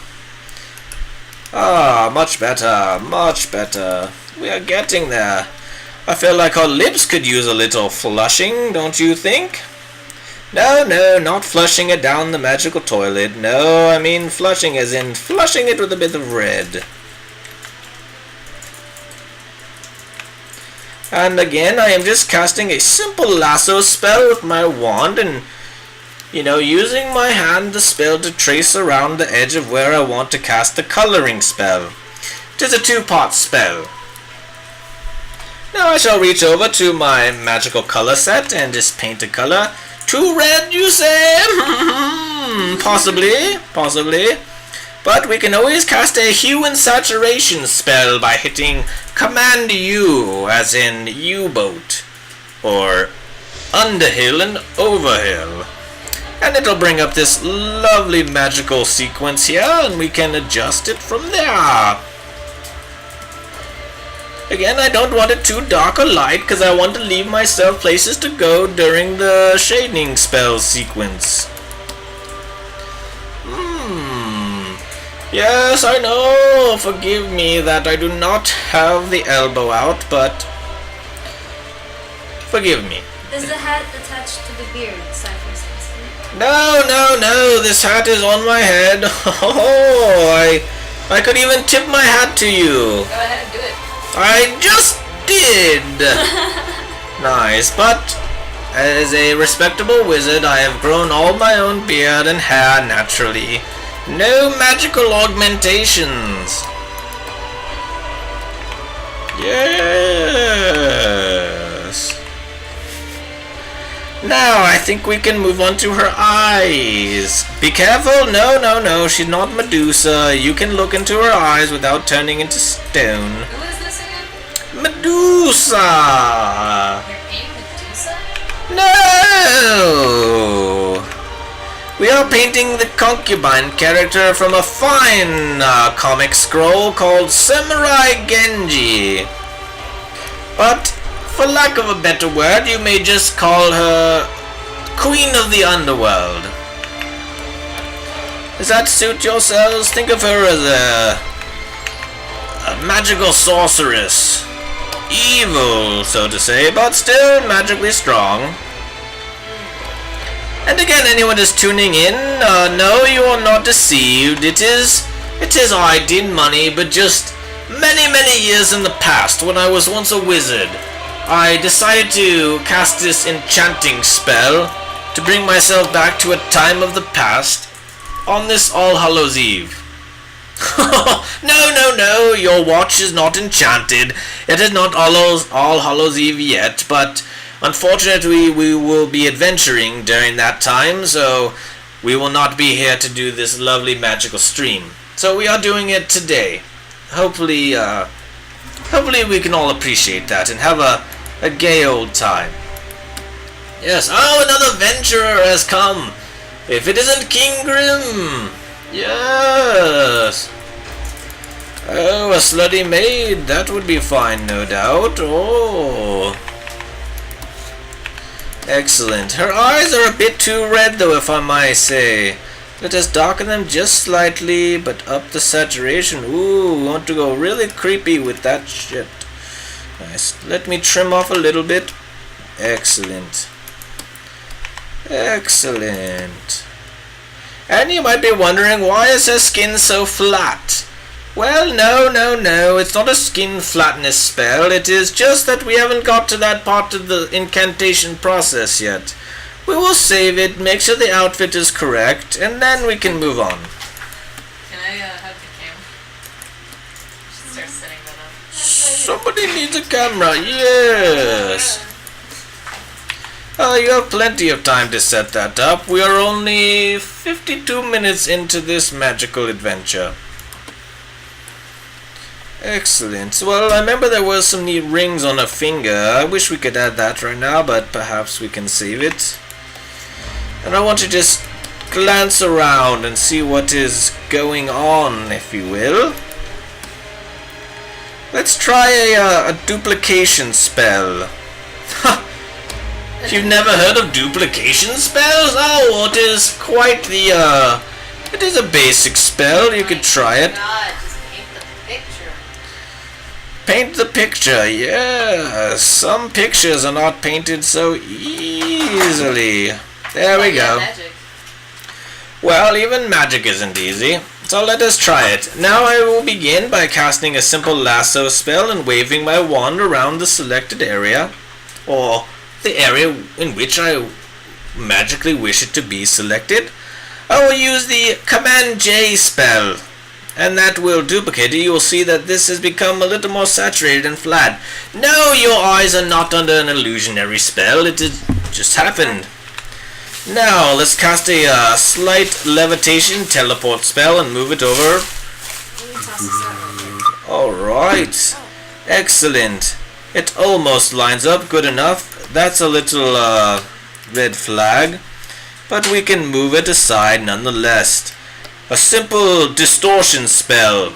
Ah, much better, much better. We are getting there. I feel like her lips could use a little flushing, don't you think? No, not flushing it down the magical toilet. No, I mean flushing as in flushing it with a bit of red. And again, I am just casting a simple lasso spell with my wand and, using my hand the spell to trace around the edge of where I want to cast the coloring spell. It is a two-part spell. Now I shall reach over to my magical color set and just paint a color. Too red, you say? Possibly. But we can always cast a hue and saturation spell by hitting Command U, as in U-boat, or Underhill and Overhill. And it'll bring up this lovely magical sequence here, and we can adjust it from there. Again, I don't want it too dark or light, because I want to leave myself places to go during the shading spell sequence. Yes, I know. Forgive me that I do not have the elbow out, but forgive me. Is the hat attached to the beard, Cypher's asking? No. This hat is on my head. Oh, I could even tip my hat to you. Go ahead and do it. I just did. Nice, but as a respectable wizard, I have grown all my own beard and hair naturally. No magical augmentations. Yes. Now I think we can move on to her eyes. Be careful. No. She's not Medusa. You can look into her eyes without turning into stone. Who is this again? Medusa. You're a Medusa? No. We are painting the concubine character from a fine comic scroll called Samurai Genji. But, for lack of a better word, you may just call her Queen of the underworld. Does that suit yourselves? Think of her as a magical sorceress. Evil, so to say, but still magically strong. And again, anyone just tuning in, no, you are not deceived. It is ID money, but just many years in the past, when I was once a wizard, I decided to cast this enchanting spell to bring myself back to a time of the past on this All Hallows Eve. No, your watch is not enchanted. It is not All Hallows Eve yet, but unfortunately we will be adventuring during that time, so we will not be here to do this lovely magical stream. So we are doing it today. Hopefully we can all appreciate that and have a gay old time. Yes, oh, another venturer has come. If it isn't King Grim. Yes. Oh, a slutty maid. That would be fine, no doubt. Oh. Excellent. Her eyes are a bit too red, though, if I might say. Let us darken them just slightly, but up the saturation. Ooh, we want to go really creepy with that shit. Nice. Let me trim off a little bit. Excellent. Excellent. And you might be wondering, why is her skin so flat? Well, no, it's not a skin flatness spell. It is just that we haven't got to that part of the incantation process yet. We will save it, make sure the outfit is correct, and then we can move on. Can I have the camera? Should start setting that up. Somebody needs a camera, yes. You have plenty of time to set that up. We are only 52 minutes into this magical adventure. Excellent. Well, I remember there was some neat rings on her finger. I wish we could add that right now, but perhaps we can save it. And I want to just glance around and see what is going on, if you will. Let's try a duplication spell. You've never heard of duplication spells? Oh, it is quite the, it is a basic spell. You could try it. God, just paint the picture. Paint the picture, yes. Some pictures are not painted so easily. There we go. Magic. Well, even magic isn't easy. So let us try it. Now I will begin by casting a simple lasso spell and waving my wand around the selected area, or the area in which I magically wish it to be selected. I will use the Command J spell, and that will duplicate it. You will see that this has become a little more saturated and flat. No, your eyes are not under an illusionary spell. It just happened. Now, let's cast a slight levitation teleport spell and move it over. Alright. Excellent. It almost lines up good enough. That's a little red flag. But we can move it aside nonetheless. A simple distortion spell.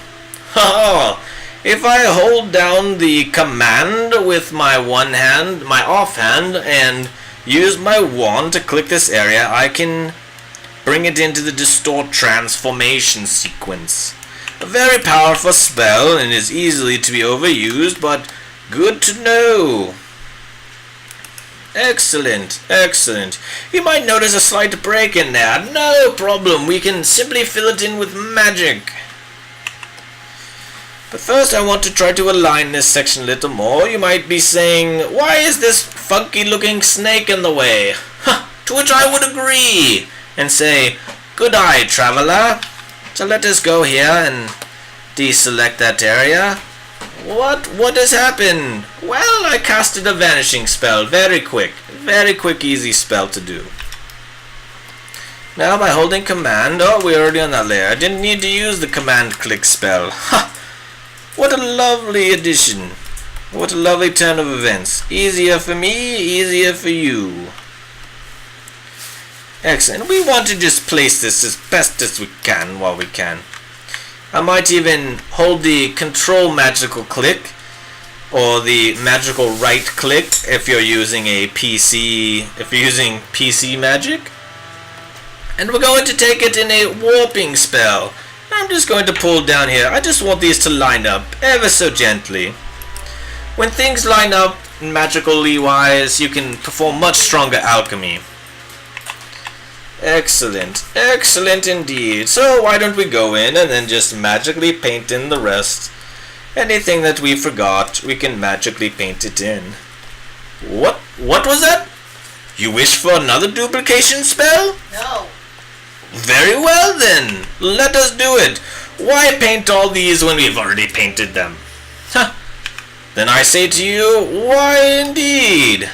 Haha! If I hold down the command with my one hand, my offhand, and use my wand to click this area, I can bring it into the distort transformation sequence. A very powerful spell and is easily to be overused, but good to know. Excellent, excellent. You might notice a slight break in there. No problem, we can simply fill it in with magic. But first I want to try to align this section a little more. You might be saying, why is this funky looking snake in the way? To which I would agree and say, good eye, traveler. So let us go here and deselect that area. What has happened? Well, I casted a vanishing spell. Very quick, easy spell to do. Now by holding command, oh, we're already on that layer. I didn't need to use the command click spell. Ha! What a lovely addition. What a lovely turn of events. Easier for me, easier for you. Excellent. We want to just place this as best as we can while we can. I might even hold the control magical click or the magical right click if you're using a PC, if you're using PC magic. And we're going to take it in a warping spell. I'm just going to pull down here. I just want these to line up ever so gently. When things line up magically wise, you can perform much stronger alchemy. Excellent, excellent indeed. So why don't we go in and then just magically paint in the rest. Anything that we forgot, we can magically paint it in. What was that? You wish for another duplication spell? No. Very well then, let us do it. Why paint all these when we've already painted them? Huh. Then I say to you, why indeed?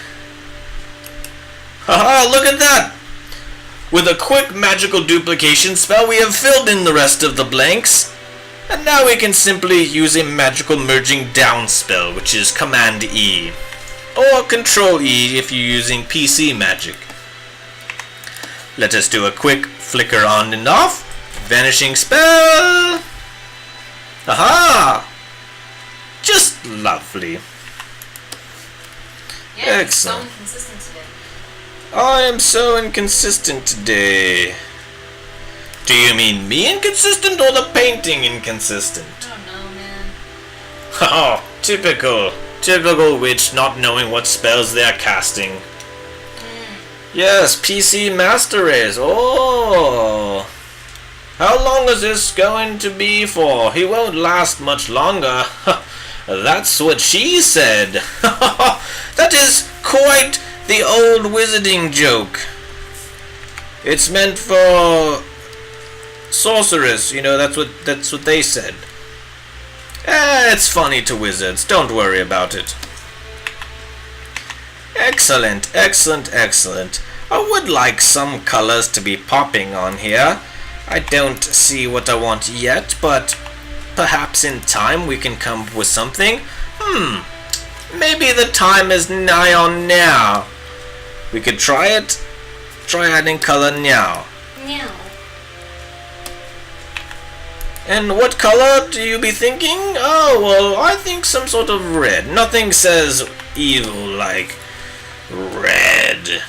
Haha, look at that! With a quick magical duplication spell, we have filled in the rest of the blanks. And now we can simply use a magical merging down spell, which is Command E. Or Control E if you're using PC magic. Let us do a quick flicker on and off. Vanishing spell! Aha! Just lovely. Yeah, Excellent. so inconsistent today. I am so inconsistent today. Do you mean me inconsistent or the painting inconsistent? I don't know, man. Oh, typical. Typical witch not knowing what spells they're casting. Yes, PC Master Race. Oh. How long is this going to be for? He won't last much longer. That's what she said. That is quite the old wizarding joke. It's meant for sorceress, you know, that's what they said. It's funny to wizards, don't worry about it. Excellent, excellent, excellent. I would like some colors to be popping on here. I don't see what I want yet, but perhaps in time we can come up with something. Maybe the time is nigh on now. We could try it. Try adding color now. Meow. And what color do you be thinking? Oh, well, I think some sort of red. Nothing says evil like red.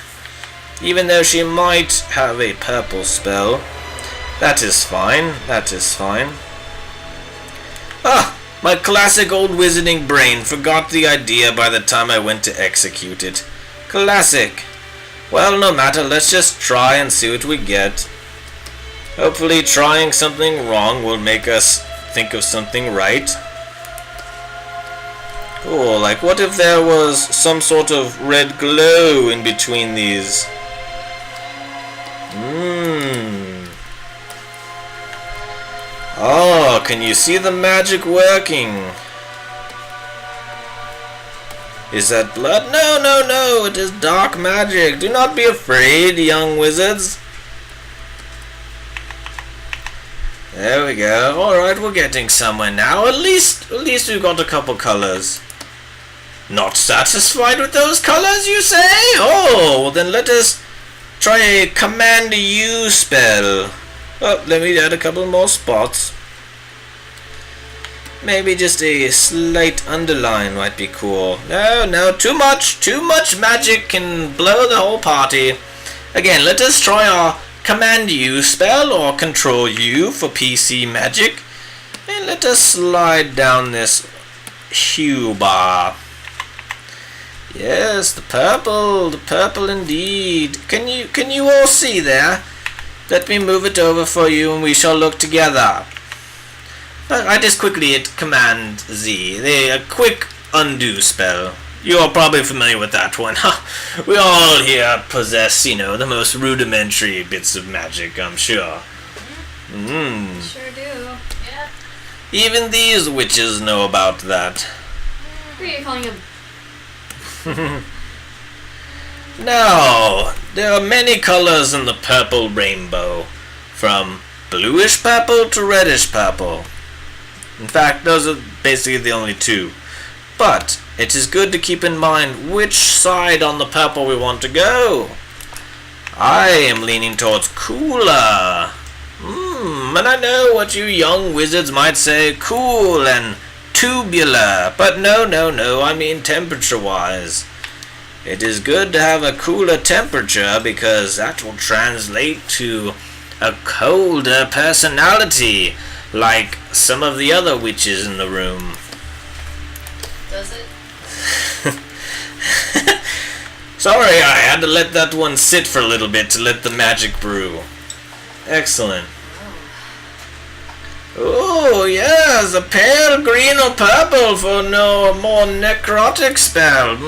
Even though she might have a purple spell. That is fine. That is fine. Ah, my classic old wizarding brain forgot the idea by the time I went to execute it. Classic. Well, no matter, let's just try and see what we get. Hopefully trying something wrong will make us think of something right. Cool, like what if there was some sort of red glow in between these? Oh, can you see the magic working? Is that blood? No, no, no, it is dark magic. Do not be afraid, young wizards. There we go. Alright, we're getting somewhere now. At least we've got a couple colors. Not satisfied with those colors, you say? Oh, well then let us try a Command U spell. Oh, let me add a couple more spots. Maybe just a slight underline might be cool. No, no, too much magic can blow the whole party. Again, let us try our Command U spell, or Control U for PC magic. And let us slide down this hue bar. Yes, the purple indeed. Can you all see there? Let me move it over for you and we shall look together. I just quickly hit Command Z, a quick undo spell. You are probably familiar with that one. We all here possess, you know, the most rudimentary bits of magic, I'm sure. Sure do. Yeah. Even these witches know about that. Who are you calling him? Now, there are many colors in the purple rainbow, from bluish purple to reddish purple. In fact, those are basically the only two. But it is good to keep in mind which side on the purple we want to go. I am leaning towards cooler. And I know what you young wizards might say, cool and tubular. But no, I mean temperature-wise. It is good to have a cooler temperature because that will translate to a colder personality, like some of the other witches in the room. Does it? Sorry, I had to let that one sit for a little bit to let the magic brew. Excellent. Oh, yes, a pale green or purple for no more necrotic spell.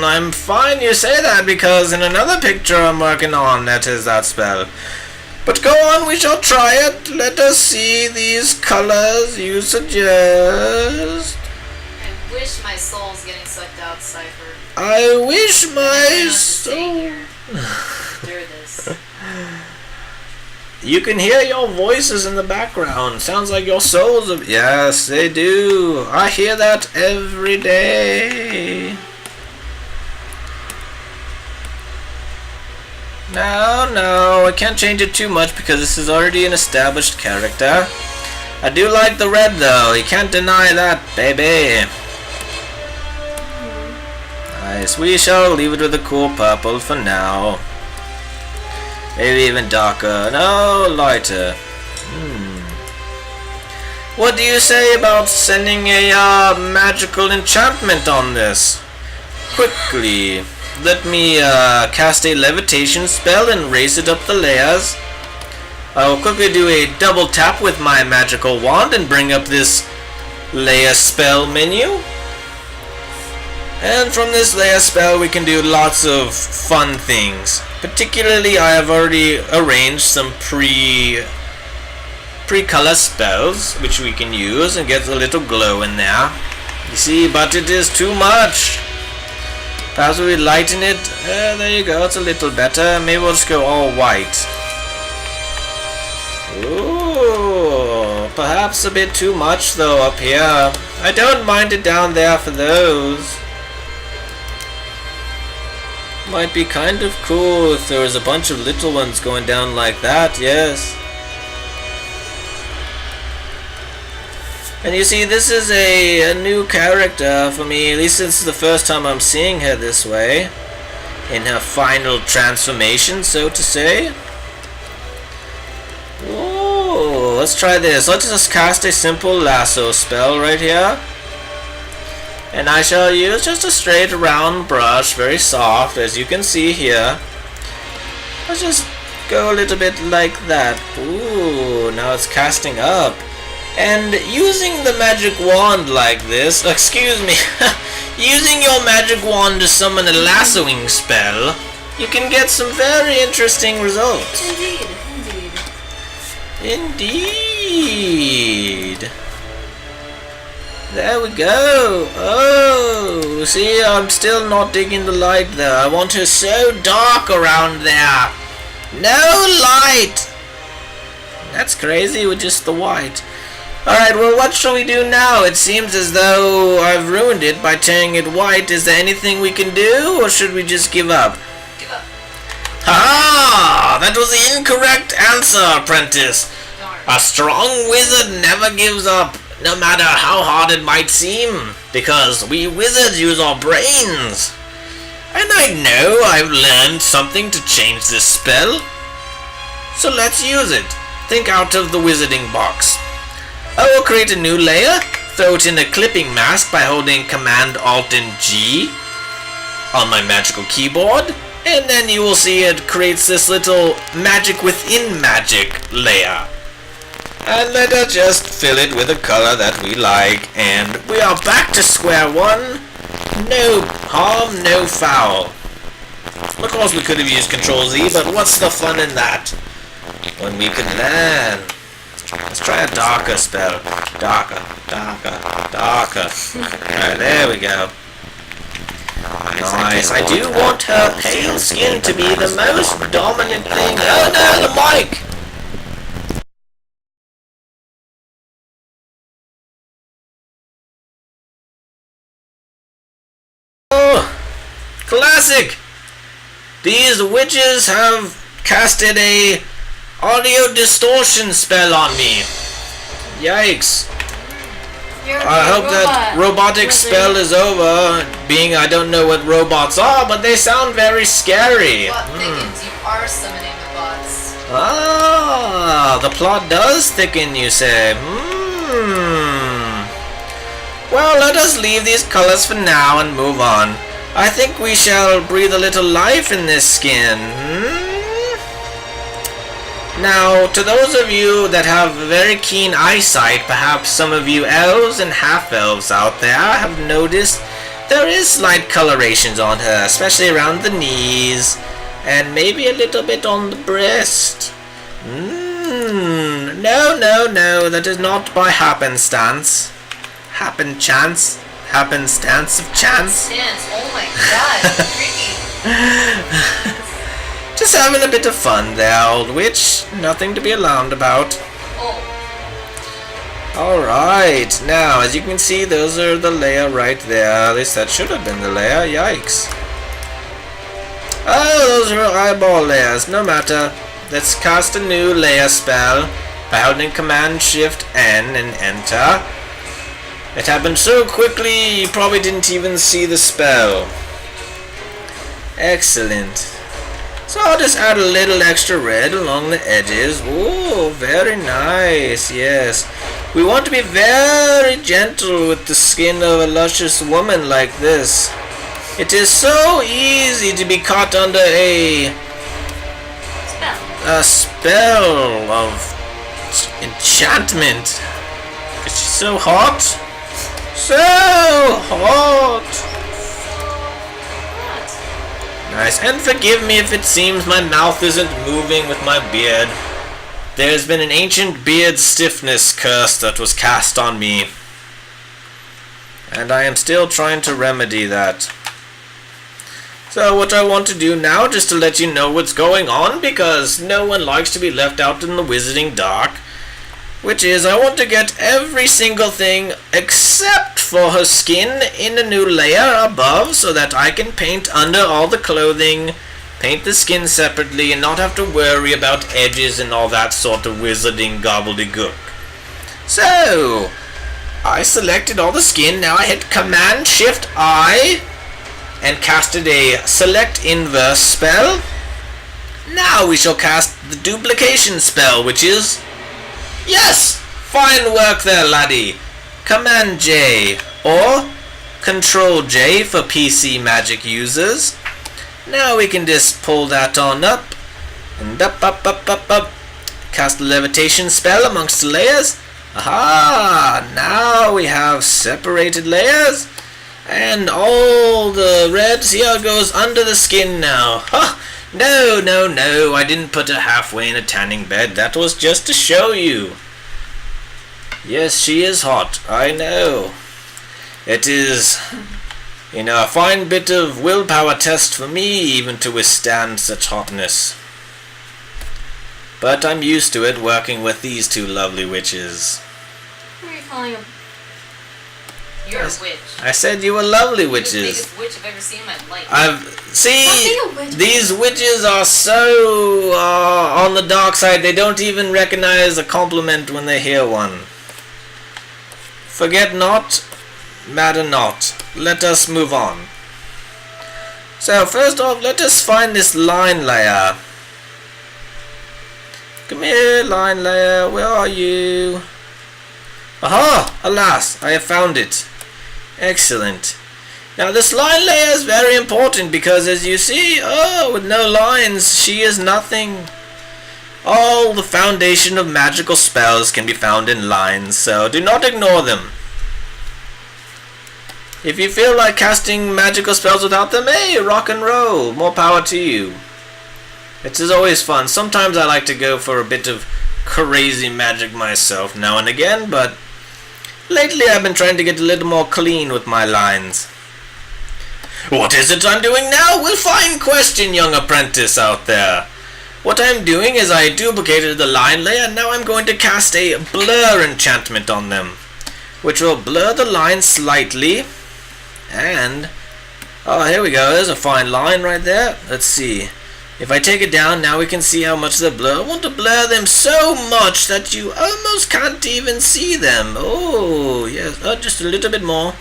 I'm fine you say that because in another picture I'm working on that is that spell. But go on, we shall try it. Let us see these colors you suggest. I wish my soul's getting sucked out, Cypher. I wish my Stay soul... here. Endure this. You can hear your voices in the background. Sounds like your souls are... Yes, they do. I hear that every day. No, I can't change it too much because this is already an established character. I do like the red though. You can't deny that, baby. Nice. We shall leave it with a cool purple for now. Maybe even darker. No, lighter. What do you say about sending a magical enchantment on this? Quickly. Let me cast a levitation spell and raise it up the layers. I will quickly do a double tap with my magical wand and bring up this layer spell menu. And from this layer spell we can do lots of fun things. Particularly I have already arranged some pre-color spells which we can use and get a little glow in there. You see, but it is too much. Perhaps we lighten it. There you go, it's a little better. Maybe we'll just go all white. Ooh, perhaps a bit too much though up here. I don't mind it down there for those. Might be kind of cool if there was a bunch of little ones going down like that, yes. And you see, this is a new character for me, at least this is the first time I'm seeing her this way. In her final transformation, so to say. Ooh, let's try this. Let's just cast a simple lasso spell right here. And I shall use just a straight round brush, very soft, as you can see here. Let's just go a little bit like that. Ooh, now it's casting up. And using the magic wand like this, excuse me, using your magic wand to summon a lassoing spell, you can get some very interesting results. Indeed. There we go. Oh, see, I'm still not digging the light there. I want her so dark around there. No light. That's crazy with just the white. Alright, well, what shall we do now? It seems as though I've ruined it by turning it white. Is there anything we can do, or should we just give up? Give up. Ha! That was the incorrect answer, apprentice. Darn. A strong wizard never gives up, no matter how hard it might seem, because we wizards use our brains. And I know I've learned something to change this spell. So let's use it. Think out of the wizarding box. I will create a new layer, throw it in a clipping mask by holding Command Alt and G on my magical keyboard, and then you will see it creates this little magic within magic layer. And let us just fill it with a color that we like, and we are back to square one. No harm, no foul. Of course we could have used Control Z, but what's the fun in that? When we could learn. Let's try a darker spell. Darker, darker, darker. Alright, there we go. Nice. I do want her pale skin to be the most dominant thing. Oh no, the mic! Oh, classic! These witches have casted a audio distortion spell on me. Yikes. I hope that robotic spell is over, being I don't know what robots are, but they sound very scary. Plot thickens, you are summoning the bots. Ah, the plot does thicken, you say. Well, let us leave these colors for now and move on. I think we shall breathe a little life in this skin. Now, to those of you that have very keen eyesight, perhaps some of you elves and half-elves out there have noticed there is slight colorations on her, especially around the knees, and maybe a little bit on the breast. No, that is not by happenstance. Happenstance of chance. Oh my god, creepy. Just having a bit of fun there, old witch. Nothing to be alarmed about. Oh. Alright, now as you can see, those are the layer right there. At least that should have been the layer. Yikes. Oh, those are eyeball layers. No matter. Let's cast a new layer spell by holding Command Shift N and enter. It happened so quickly you probably didn't even see the spell. Excellent. So I'll just add a little extra red along the edges. Oh, very nice, yes. We want to be very gentle with the skin of a luscious woman like this. It is so easy to be caught under a spell of enchantment. Is she so hot? So hot! Nice, and forgive me if it seems my mouth isn't moving with my beard. There's been an ancient beard stiffness curse that was cast on me, and I am still trying to remedy that. So what I want to do now, just to let you know what's going on, because no one likes to be left out in the wizarding dark, which is I want to get every single thing except for her skin in a new layer above so that I can paint under all the clothing, paint the skin separately, and not have to worry about edges and all that sort of wizarding gobbledygook. So, I selected all the skin. Now I hit Command Shift I and casted a Select Inverse spell. Now we shall cast the Duplication spell, which is... Yes! Fine work there, laddie. Command J or Control J for PC Magic users. Now we can just pull that on up and up. Cast the levitation spell amongst the layers. Aha! Now we have separated layers, and all the reds here goes under the skin now. Ha! No, I didn't put her halfway in a tanning bed. That was just to show you. Yes, she is hot, I know. It is, a fine bit of willpower test for me even to withstand such hotness. But I'm used to it working with these two lovely witches. Who are you calling them? You're a witch. I said you were lovely You're witches. the biggest witch I've ever seen in my life. These witches are so on the dark side, they don't even recognize a compliment when they hear one. Forget not, matter not. Let us move on. So first off, let us find this line layer. Come here, line layer, where are you? Aha! Alas, I have found it. Excellent. Now this line layer is very important because as you see, with no lines, she is nothing. All the foundation of magical spells can be found in lines, so do not ignore them. If you feel like casting magical spells without them, hey, rock and roll, more power to you. It is always fun. Sometimes I like to go for a bit of crazy magic myself now and again, but lately I've been trying to get a little more clean with my lines. What is it I'm doing now? Well, fine question, young apprentice out there. What I'm doing is I duplicated the line layer, and now I'm going to cast a blur enchantment on them, which will blur the line slightly, and here we go, there's a fine line right there. Let's see. If I take it down, now we can see how much they blur. I want to blur them so much that you almost can't even see them. Oh, yes, just a little bit more.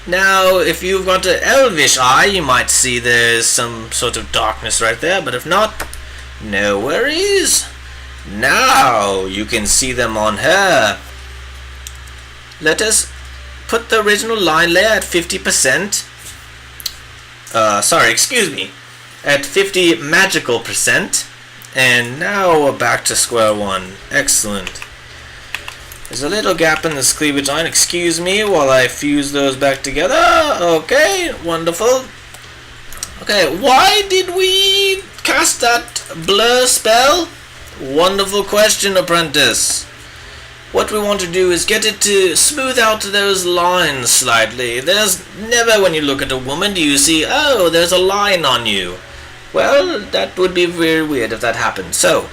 Now, if you've got an elvish eye, you might see there's some sort of darkness right there, but if not, no worries. Now, you can see them on her. Let us put the original line layer at 50%. At 50 magical percent. And now we're back to square one. Excellent. There's a little gap in this cleavage line. Excuse me while I fuse those back together. Okay, wonderful. Okay, why did we cast that blur spell? Wonderful question, apprentice. What we want to do is get it to smooth out those lines slightly. There's never, when you look at a woman, do you see, oh, there's a line on you. Well, that would be very weird if that happened. So,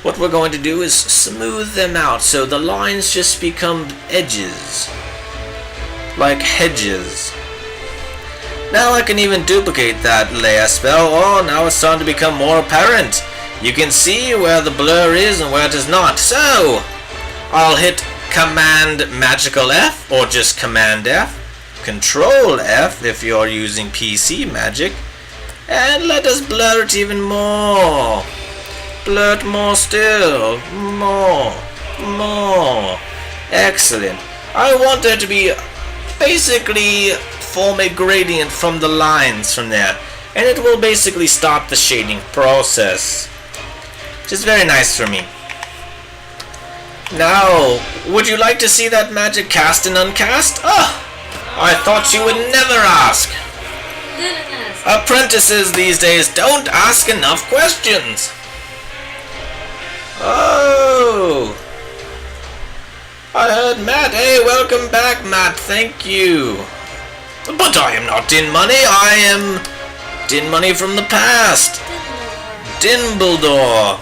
what we're going to do is smooth them out so the lines just become edges. Like hedges. Now I can even duplicate that layer spell. Oh, now it's starting to become more apparent. You can see where the blur is and where it is not. So, I'll hit Command Magical F, or just Command F, Control F if you're using PC Magic, and let us blur it even more. Blur it more still. More. Excellent. I want there to be basically form a gradient from the lines from there, and it will basically start the shading process, which is very nice for me. Now, would you like to see that magic cast and uncast? Oh, I thought you would never ask. Apprentices these days don't ask enough questions. Oh, I heard Matt. Hey, welcome back, Matt. Thank you. But I am not Din Money. I am Din Money from the past. Dimbledore.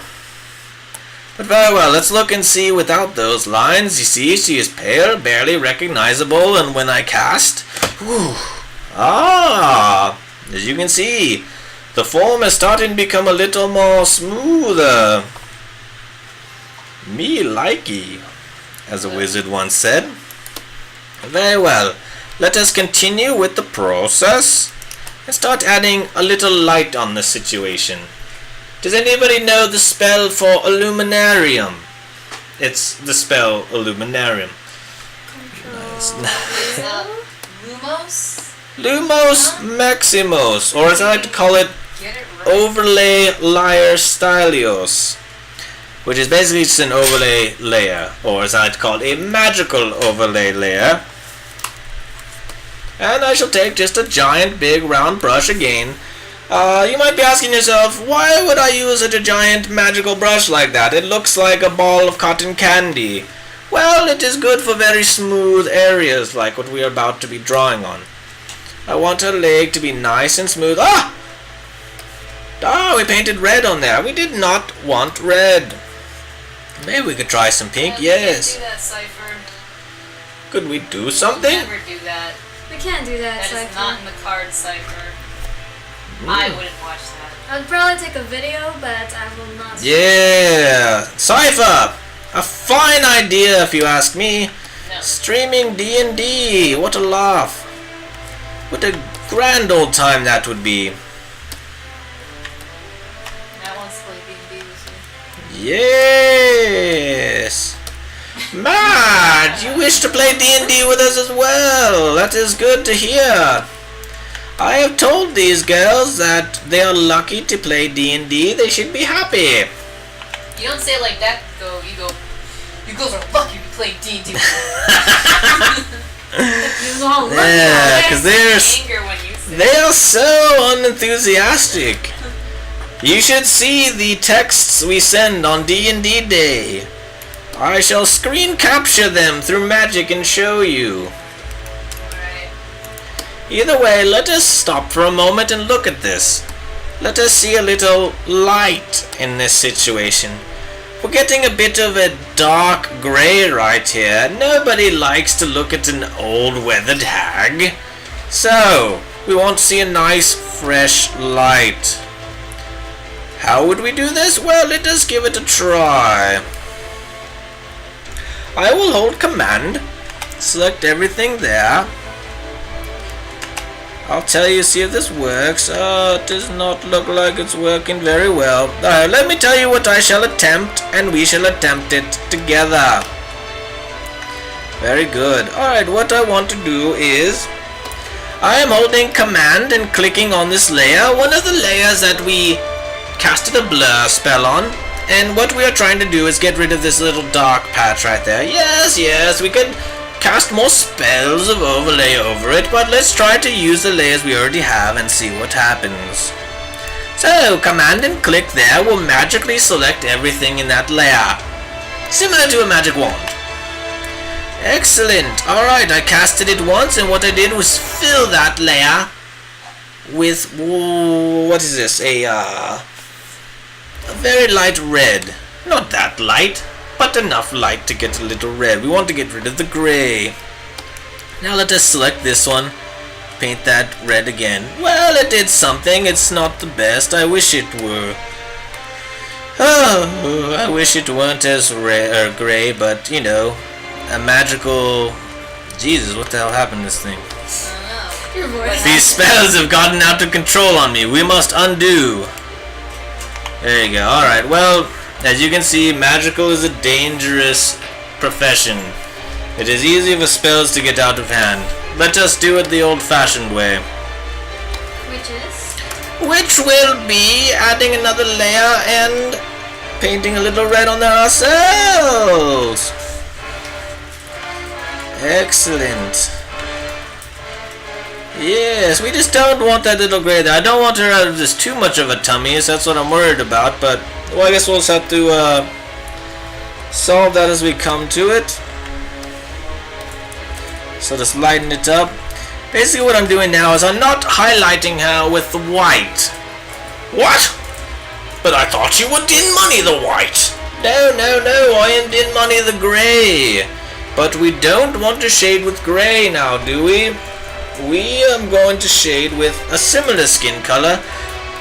But very well, let's look and see without those lines. You see, she is pale, barely recognizable, and when I cast, whew, as you can see, the form is starting to become a little more smoother. Me likey, as a wizard once said. Very well, let us continue with the process and start adding a little light on the situation. Does anybody know the spell for Illuminarium? It's the spell Illuminarium. Lumos? Lumos Maximus, or as I like to call it, Overlay Layer Stylios, which is basically just an overlay layer, or as I like to call it, a magical overlay layer. And I shall take just a giant big round brush again. You might be asking yourself, why would I use such a giant magical brush like that? It looks like a ball of cotton candy. Well, it is good for very smooth areas like what we are about to be drawing on. I want her leg to be nice and smooth. We painted red on there. We did not want red. Maybe we could try some pink. Yes. We can't do that, Cypher. Could we do something? We'll never do that. We can't do that, That is Cypher. not in the card, Cypher. I wouldn't watch that. I'd probably take a video, but I will not. Yeah, Cypher, a fine idea if you ask me. No. Streaming D&D, what a laugh. What a grand old time that would be. I won't play D&D with you. Yes. Matt, you wish to play D&D with us as well. That is good to hear. I have told these girls that they are lucky to play D&D. They should be happy. You don't say it like that, though. You girls are lucky to play D&D with you. Yeah, because anger when you say they are so unenthusiastic. You should see the texts we send on D&D Day. I shall screen capture them through magic and show you. Alright. Either way, let us stop for a moment and look at this. Let us see a little light in this situation. We're getting a bit of a dark grey right here. Nobody likes to look at an old weathered hag. So, we want to see a nice fresh light. How would we do this? Well, let us give it a try. I will hold command, select everything there. I'll tell you, see if this works. It does not look like it's working very well. Alright, let me tell you what I shall attempt, and we shall attempt it together. Very good. Alright, what I want to do is, I am holding command and clicking on this layer, one of the layers that we casted a blur spell on. And what we are trying to do is get rid of this little dark patch right there. Yes, we could cast more spells of overlay over it, but let's try to use the layers we already have and see what happens. So, command and click there will magically select everything in that layer, similar to a magic wand. Excellent. Alright, I casted it once, and what I did was fill that layer with, what is this, a very light red. Not that light, but enough light to get a little red. We want to get rid of the gray. Now let us select this one, paint that red again. Well, it did something. It's not the best. I wish it were. Oh, I wish it weren't as gray, but you know, a magical. Jesus, what the hell happened to this thing? Your voice. These spells have gotten out of control on me. We must undo. There you go. Alright, well, as you can see, magical is a dangerous profession. It is easy for spells to get out of hand. Let us do it the old-fashioned way. Which is? Which will be adding another layer and painting a little red on there ourselves. Excellent. Yes, we just don't want that little gray there. I don't want her out of this too much of a tummy, so that's what I'm worried about, but, well, I guess we'll just have to, solve that as we come to it. So just lighten it up. Basically what I'm doing now is I'm not highlighting her with the white. What? But I thought you would din money the white. No, I am din money the gray. But we don't want to shade with gray now, do we? We are going to shade with a similar skin color.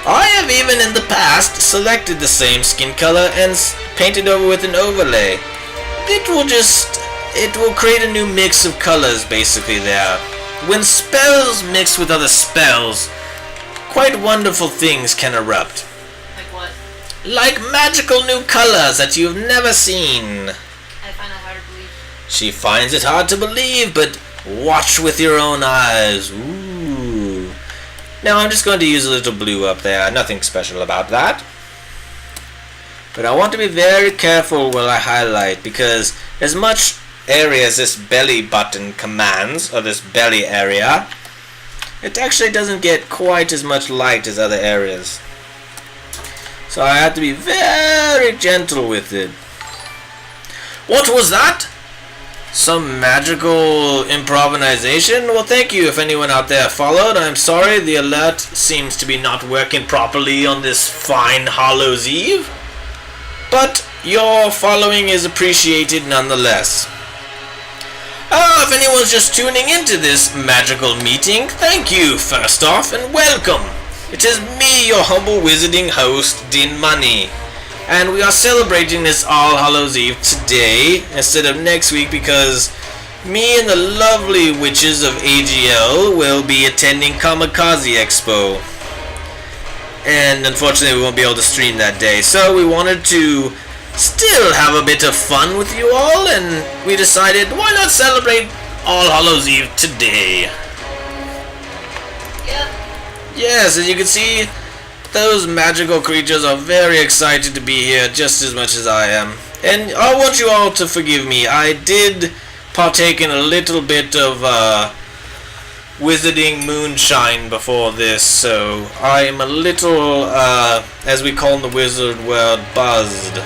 I have even in the past selected the same skin color and painted over with an overlay. It will create a new mix of colors basically there. When spells mix with other spells, quite wonderful things can erupt. Like what? Like magical new colors that you've never seen. I find that hard to believe. She finds it hard to believe, but watch with your own eyes. Ooh. Now I'm just going to use a little blue up there. Nothing special about that. But I want to be very careful while I highlight, because as much area as this belly button commands, or this belly area, it actually doesn't get quite as much light as other areas. So I have to be very gentle with it. What was that? Some magical improvisation? Well, thank you if anyone out there followed. I'm sorry, the alert seems to be not working properly on this fine Hallows Eve. But your following is appreciated nonetheless. Oh, if anyone's just tuning into this magical meeting, thank you first off and welcome. It is me, your humble wizarding host, Din Money. And we are celebrating this All Hallows Eve today instead of next week because me and the lovely witches of AGL will be attending Kamikaze Expo. And unfortunately we won't be able to stream that day. So we wanted to still have a bit of fun with you all, and we decided why not celebrate All Hallows Eve today. Yep. Yes, as you can see, those magical creatures are very excited to be here just as much as I am. And I want you all to forgive me. I did partake in a little bit of wizarding moonshine before this, so I'm a little, as we call in the wizard world, buzzed.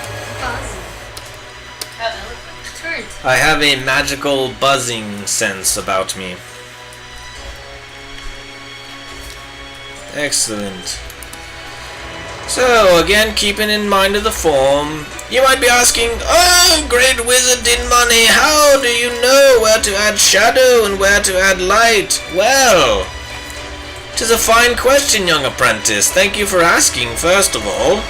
Turd. I have a magical buzzing sense about me. Excellent. So, again, keeping in mind of the form, you might be asking, oh, great wizard Din Money, how do you know where to add shadow and where to add light? Well, 'tis a fine question, young apprentice. Thank you for asking, first of all.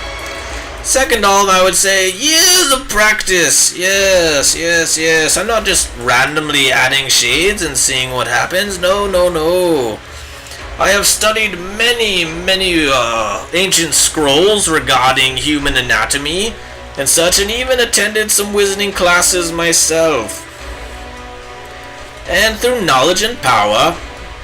Second off, I would say years of practice. Yes. I'm not just randomly adding shades and seeing what happens. No. I have studied many ancient scrolls regarding human anatomy and such, and even attended some wizarding classes myself. And through knowledge and power,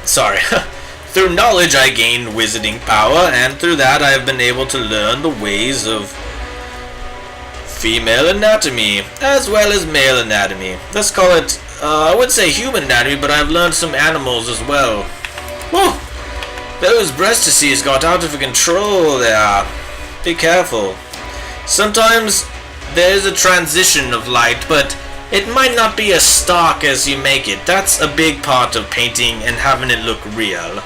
through knowledge I gained wizarding power, and through that I have been able to learn the ways of female anatomy, as well as male anatomy. Let's call it, I would say human anatomy, but I've learned some animals as well. Whew! Those breastises got out of control there. Be careful. Sometimes there's a transition of light, but it might not be as stark as you make it. That's a big part of painting and having it look real.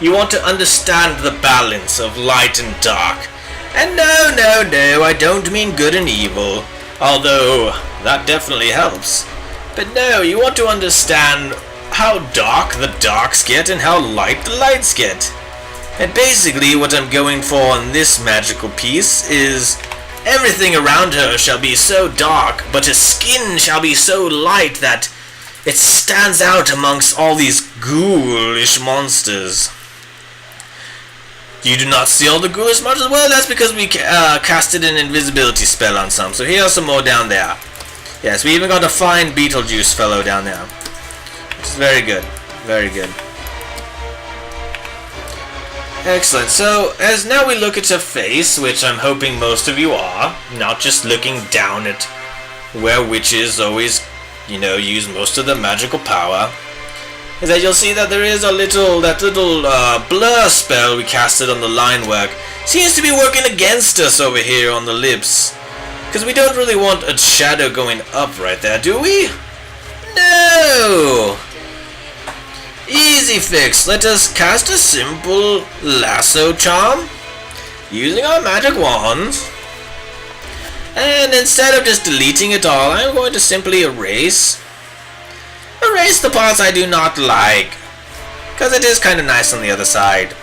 You want to understand the balance of light and dark. And no, I don't mean good and evil, although that definitely helps. But no, you want to understand how dark the darks get and how light the lights get. And basically what I'm going for in this magical piece is everything around her shall be so dark, but her skin shall be so light that it stands out amongst all these ghoulish monsters. You do not see all the ghoulish monsters? Well, that's because we casted an invisibility spell on some. So here are some more down there. Yes, we even got a fine Beetlejuice fellow down there. Which is very good. Very good. Excellent. So, as now we look at her face, which I'm hoping most of you are, not just looking down at where witches always, use most of their magical power, is that you'll see that there is that little blur spell we casted on the line work. Seems to be working against us over here on the lips. Because we don't really want a shadow going up right there, do we? No! Easy fix. Let us cast a simple lasso charm using our magic wands. And instead of just deleting it all, I'm going to simply erase the parts I do not like. Because it is kind of nice on the other side.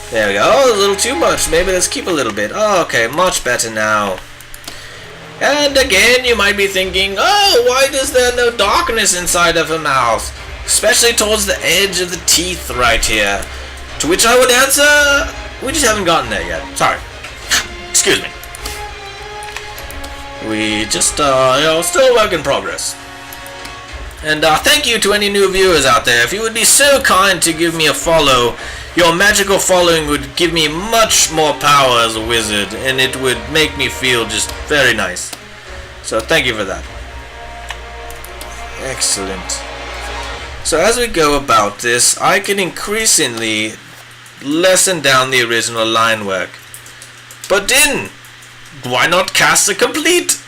There we go. Oh, a little too much. Maybe let's keep a little bit. Oh, okay, much better now. And again, you might be thinking, oh, why is there no darkness inside of her mouth? Especially towards the edge of the teeth right here. To which I would answer, we just haven't gotten there yet. Sorry. Excuse me. We just, still a work in progress. And thank you to any new viewers out there. If you would be so kind to give me a follow, your magical following would give me much more power as a wizard, and it would make me feel just very nice. So thank you for that. Excellent. So as we go about this, I can increasingly lessen down the original line work. But then, why not cast a complete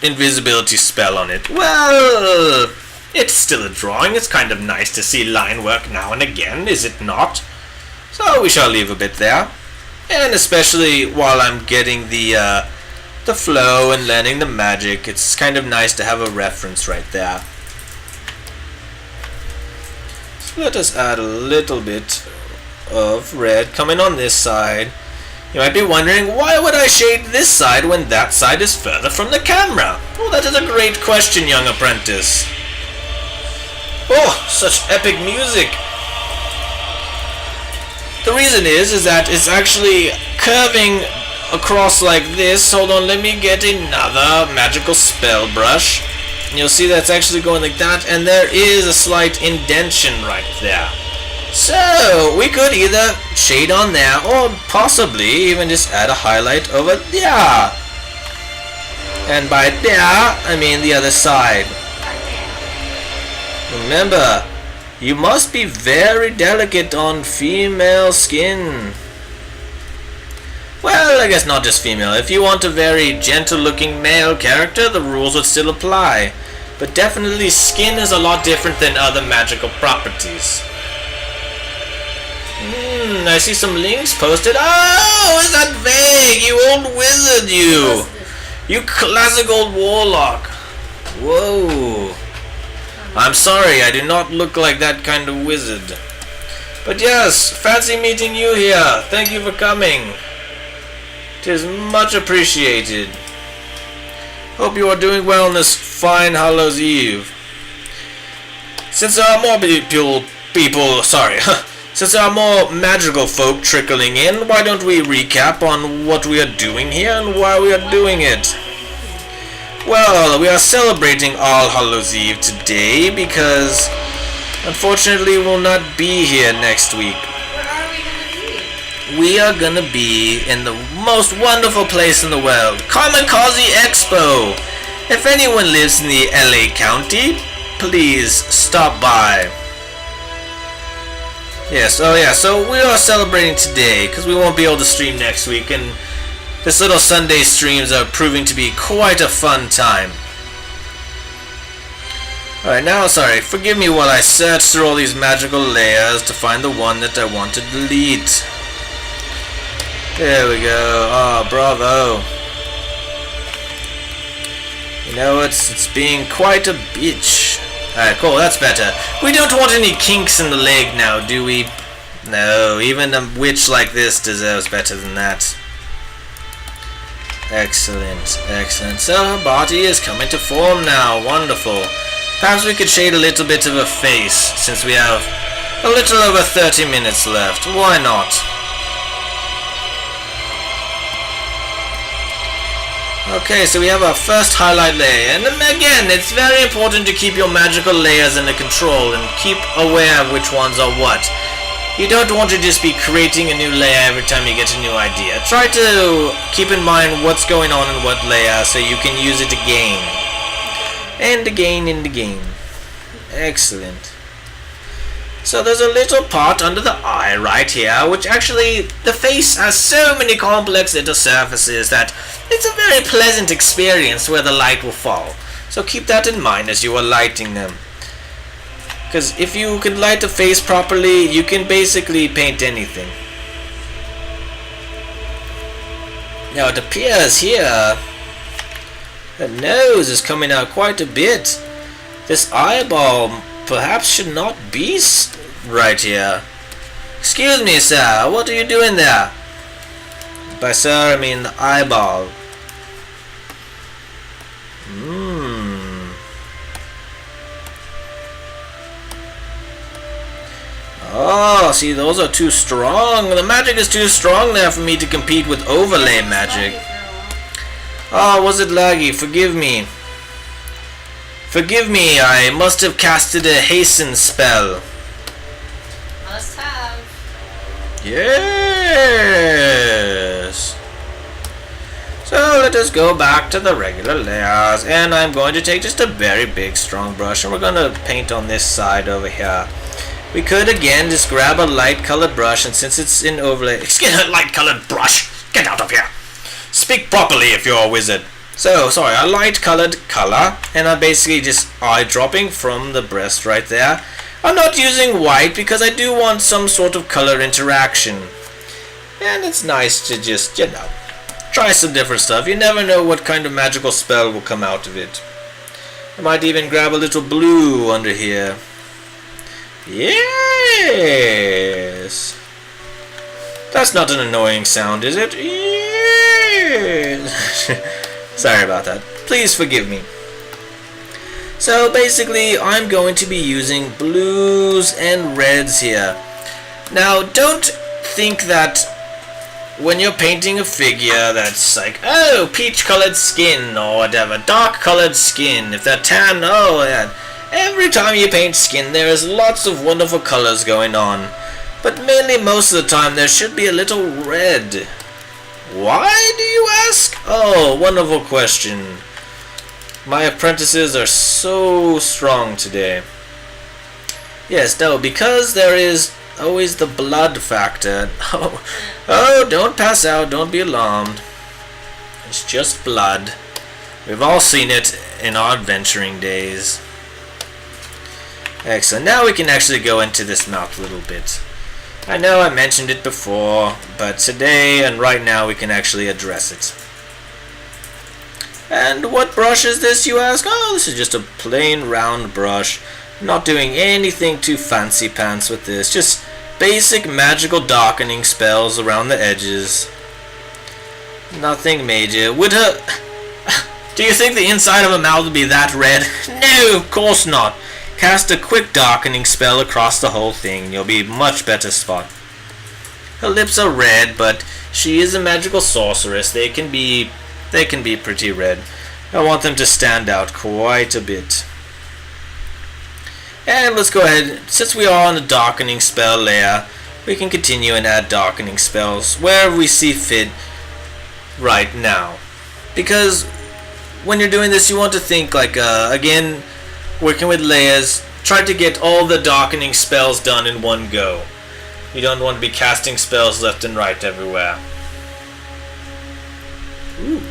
invisibility spell on it? Well, it's still a drawing. It's kind of nice to see line work now and again, is it not? So we shall leave a bit there. And especially while I'm getting the flow and learning the magic, it's kind of nice to have a reference right there. So let us add a little bit of red coming on this side. You might be wondering, why would I shade this side when that side is further from the camera? Oh, that is a great question, young apprentice. Oh, such epic music. The reason is that it's actually curving across like this. Hold on, let me get another magical spell brush. And you'll see that's actually going like that, and there is a slight indentation right there. So, we could either shade on there, or possibly even just add a highlight over there. And by there, I mean the other side. Remember, you must be very delicate on female skin. Well, I guess not just female. If you want a very gentle-looking male character, the rules would still apply. But definitely skin is a lot different than other magical properties. I see some links posted. Oh, is that vague? You old wizard, you! You classic old warlock. Whoa. I'm sorry, I do not look like that kind of wizard. But yes, fancy meeting you here. Thank you for coming. It is much appreciated. Hope you are doing well on this fine Hallows Eve. Since there are more since there are more magical folk trickling in, why don't we recap on what we are doing here and why we are doing it? Well, we are celebrating All Hallows Eve today because unfortunately we'll not be here next week. Where are we gonna be? We are gonna be in the most wonderful place in the world, Kamikaze Expo. If anyone lives in the LA County, please stop by. Yes, oh yeah, so we are celebrating today because we won't be able to stream next week, and this little Sunday streams are proving to be quite a fun time. Alright, now, sorry, forgive me while I search through all these magical layers to find the one that I want to delete. There we go. Oh, bravo. You know, it's being quite a bitch. Alright, cool, that's better. We don't want any kinks in the leg now, do we? No, even a witch like this deserves better than that. Excellent, excellent. So her body is coming to form now. Wonderful. Perhaps we could shade a little bit of her face, since we have a little over 30 minutes left. Why not? Okay, so we have our first highlight layer, and again, it's very important to keep your magical layers under control and keep aware of which ones are what. You don't want to just be creating a new layer every time you get a new idea. Try to keep in mind what's going on in what layer so you can use it again. And again and again. Excellent. So there's a little part under the eye right here, which actually, the face has so many complex little surfaces that it's a very pleasant experience where the light will fall. So keep that in mind as you are lighting them. Because if you can light the face properly, you can basically paint anything. Now it appears here, the nose is coming out quite a bit. This eyeball perhaps should not be right here. Excuse me, sir, what are you doing there? By sir, I mean the eyeball. Oh, see, those are too strong. The magic is too strong there for me to compete with overlay magic. Oh, was it laggy? Forgive me. Forgive me, I must have casted a hasten spell. Must have. Yes. So let us go back to the regular layers, and I'm going to take just a very big strong brush, and we're going to paint on this side over here. We could again just grab a light colored brush, and since it's in overlay, excuse me, light colored brush, get out of here. Speak properly if you're a wizard. So, sorry, a light colored color, and I'm basically just eye dropping from the breast right there. I'm not using white because I do want some sort of color interaction. And it's nice to just, you know, try some different stuff. You never know what kind of magical spell will come out of it. I might even grab a little blue under here. Yes! That's not an annoying sound, is it? Yes! Sorry about that. Please forgive me. So basically, I'm going to be using blues and reds here. Now, don't think that when you're painting a figure that's like, oh, peach-colored skin or whatever, dark-colored skin, if they're tan, oh, yeah. Every time you paint skin, there is lots of wonderful colors going on. But mainly most of the time, there should be a little red. Why, do you ask? Oh, wonderful question. My apprentices are so strong today. Yes, no, because there is always the blood factor. Oh, don't pass out, don't be alarmed. It's just blood. We've all seen it in our adventuring days. Excellent, now we can actually go into this mouth a little bit. I know I mentioned it before, but today and right now we can actually address it. And what brush is this, you ask? Oh, this is just a plain round brush. Not doing anything too fancy pants with this, just basic magical darkening spells around the edges. Nothing major. Would her... Do you think the inside of her mouth would be that red? No, of course not. Cast a quick darkening spell across the whole thing. You'll be much better spot. Her lips are red, but she is a magical sorceress. They can be pretty red. I want them to stand out quite a bit. And let's go ahead. Since we are on the darkening spell layer, we can continue and add darkening spells wherever we see fit right now. Because when you're doing this, you want to think like, again, working with layers, try to get all the darkening spells done in one go. You don't want to be casting spells left and right everywhere. Ooh.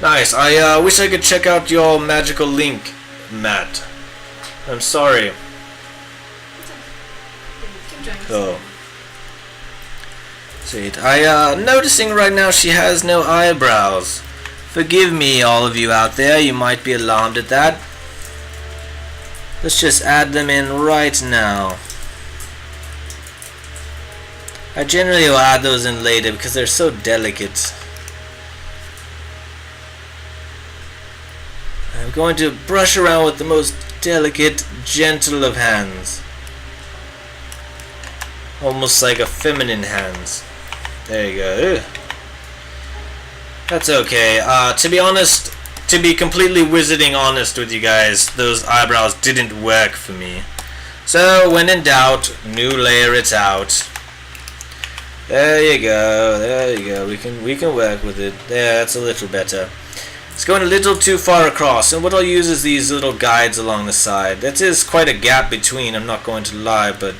Nice. I wish I could check out your magical link, Matt. I'm sorry. Keep joining us. Oh. Sweet. Noticing right now she has no eyebrows. Forgive me, all of you out there. You might be alarmed at that. Let's just add them in right now. I generally will add those in later because they're so delicate. I'm going to brush around with the most delicate, gentle of hands. Almost like a feminine hands. There you go. Ugh. That's okay. To be honest, to be completely wizarding honest with you guys, those eyebrows didn't work for me. So when in doubt, new layer it out. There you go. There you go. We can work with it. There, that's a little better. It's going a little too far across, and what I'll use is these little guides along the side. That is quite a gap between, I'm not going to lie, but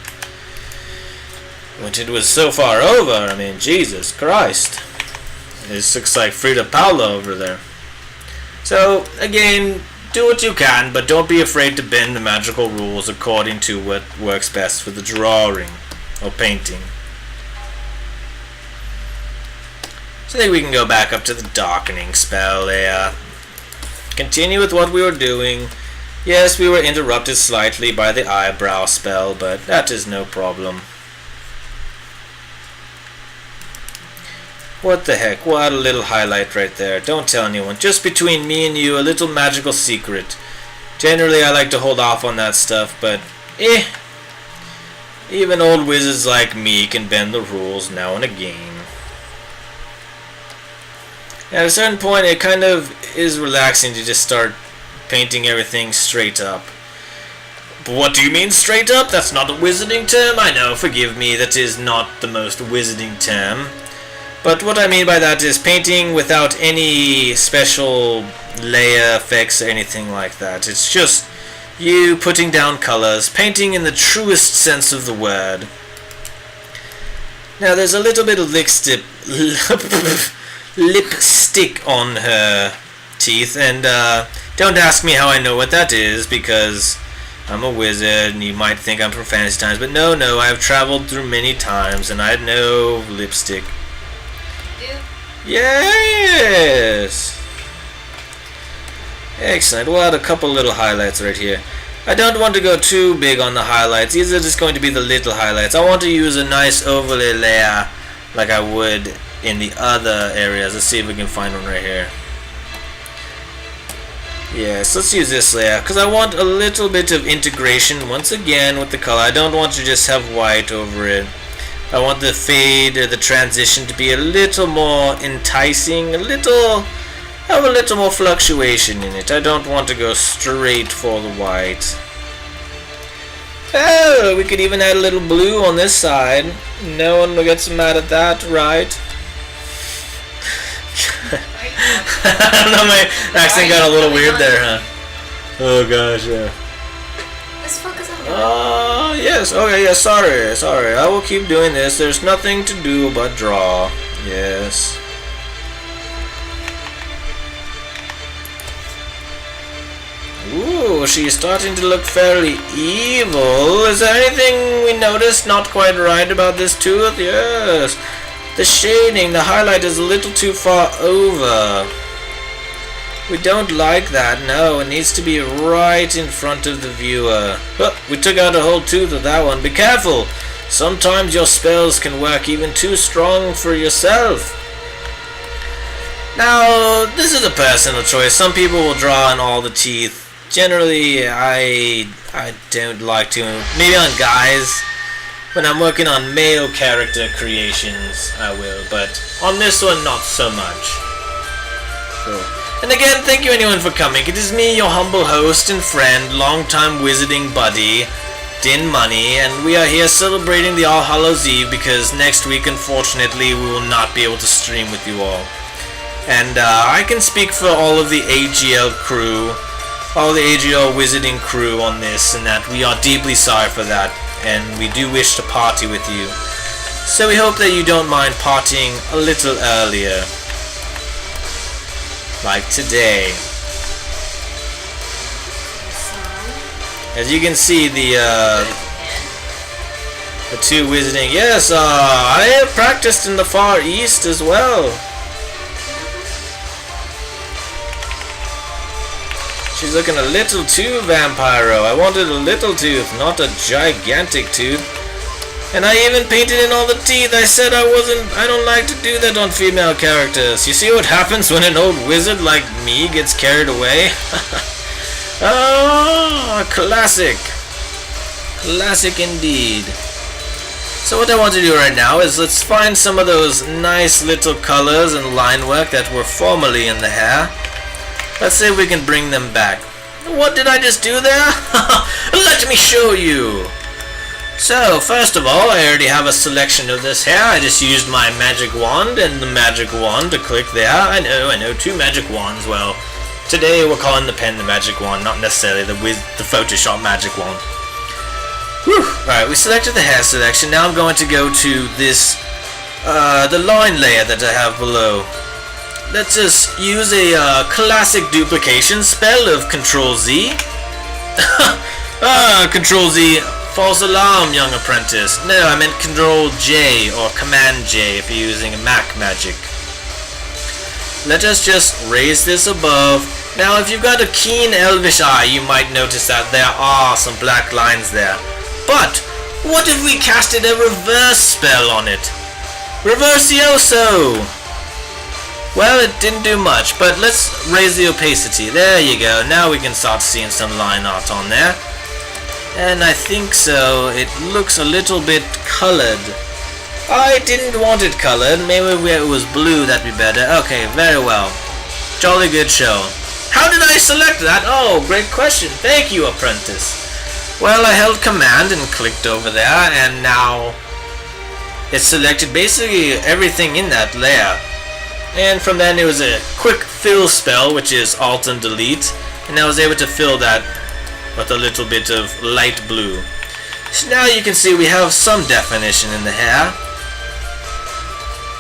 when it was so far over, I mean, Jesus Christ. This looks like Frida Kahlo over there. So, again, do what you can, but don't be afraid to bend the magical rules according to what works best for the drawing or painting. So I think we can go back up to the darkening spell there. Continue with what we were doing. Yes, we were interrupted slightly by the eyebrow spell, but that is no problem. What the heck, what a little highlight right there. Don't tell anyone. Just between me and you, a little magical secret. Generally, I like to hold off on that stuff, but even old wizards like me can bend the rules now and again. At a certain point, it kind of is relaxing to just start painting everything straight up. But what do you mean straight up? That's not a wizarding term? I know, forgive me, that is not the most wizarding term. But what I mean by that is painting without any special layer effects or anything like that. It's just you putting down colors, painting in the truest sense of the word. Now there's a little bit of lipstick on her teeth, and don't ask me how I know what that is, because I'm a wizard and you might think I'm from Fantasy Times, but no, I've traveled through many times and I know lipstick. Yes! Excellent. We'll add a couple little highlights right here. I don't want to go too big on the highlights. These are just going to be the little highlights. I want to use a nice overlay layer like I would in the other areas. Let's see if we can find one right here. Yes, let's use this layer because I want a little bit of integration once again with the color. I don't want to just have white over it. I want the fade or the transition to be a little more enticing, have a little more fluctuation in it. I don't want to go straight for the white. Oh, we could even add a little blue on this side. No one gets mad at that, right? I don't know, my accent got a little weird there, huh? Oh gosh, yeah. Let's focus on Yes, okay, yeah, sorry. I will keep doing this. There's nothing to do but draw. Yes. Ooh, she's starting to look fairly evil. Is there anything we noticed not quite right about this tooth? Yes. The shading, the highlight is a little too far over. We don't like that, no. It needs to be right in front of the viewer. Oh, we took out a whole tooth of that one. Be careful. Sometimes your spells can work even too strong for yourself. Now, this is a personal choice. Some people will draw in all the teeth. Generally, I don't like to. Maybe on guys. When I'm working on male character creations, I will. But on this one, not so much. Cool. And again, thank you anyone for coming. It is me, your humble host and friend, longtime wizarding buddy, Din Money, and we are here celebrating the All Hallows Eve because next week, unfortunately, we will not be able to stream with you all. And I can speak for all of the AGL crew, all the AGL wizarding crew on this, and that we are deeply sorry for that, and we do wish to party with you. So we hope that you don't mind partying a little earlier. Like today. As you can see, the two wizarding. Yes, I have practiced in the Far East as well. She's looking a little too vampiro. I wanted a little tooth, not a gigantic tooth. And I even painted in all the teeth. I said I don't like to do that on female characters. You see what happens when an old wizard like me gets carried away? Oh, classic. Classic indeed. So what I want to do right now is let's find some of those nice little colors and line work that were formerly in the hair. Let's see if we can bring them back. What did I just do there? Let me show you. So, first of all, I already have a selection of this hair. I just used my magic wand and the magic wand to click there. I know, 2 magic wands. Well, today we're calling the pen the magic wand, not necessarily the Photoshop magic wand. Whew. Alright, we selected the hair selection. Now I'm going to go to this, the line layer that I have below. Let's just use a classic duplication spell of Control-Z. Control-Z, false alarm, young apprentice. No, I meant Control-J or Command-J if you're using Mac Magic. Let us just raise this above. Now, if you've got a keen elvish eye, you might notice that there are some black lines there. But, what if we casted a reverse spell on it? Reversioso! Well, it didn't do much, but let's raise the opacity. There you go. Now we can start seeing some line art on there. And I think so. It looks a little bit colored. I didn't want it colored. Maybe if it was blue, that'd be better. Okay, very well. Jolly good show. How did I select that? Oh, great question. Thank you, apprentice. Well, I held command and clicked over there, and now it selected basically everything in that layer. And from then it was a quick fill spell, which is Alt and Delete, and I was able to fill that with a little bit of light blue. So now you can see we have some definition in the hair.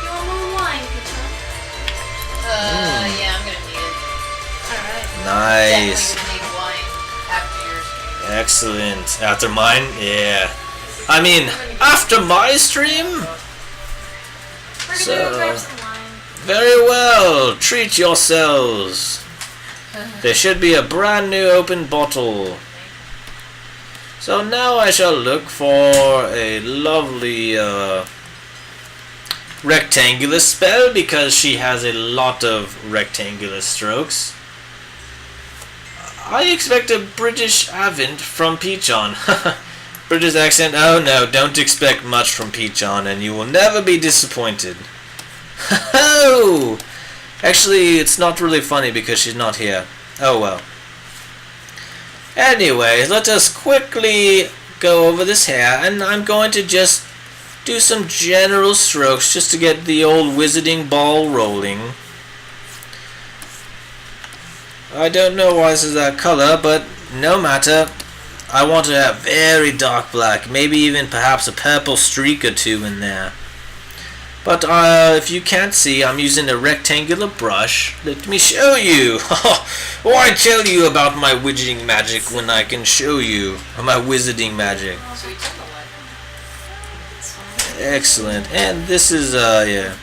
You want more wine, Peter? Yeah, I'm gonna need it. Alright. Nice. Definitely gonna need wine after yours. Excellent. After mine? Yeah. I mean, after my stream? We're gonna So- go grab some wine. Very well. Treat yourselves. There should be a brand new open bottle. So now I shall look for a lovely rectangular spell because she has a lot of rectangular strokes. I expect a British accent from Peachon. British accent? Oh no, don't expect much from Peachon and you will never be disappointed. Oh! Actually, it's not really funny because she's not here. Oh well. Anyway, let us quickly go over this hair, and I'm going to just do some general strokes just to get the old wizarding ball rolling. I don't know why this is that color, but no matter. I want to have very dark black, maybe even perhaps a purple streak or 2 in there. But if you can't see, I'm using a rectangular brush. Let me show you. Why tell you about my wizarding magic when I can show you my wizarding magic? So we took a lot. It's fine. Excellent. And this is yeah,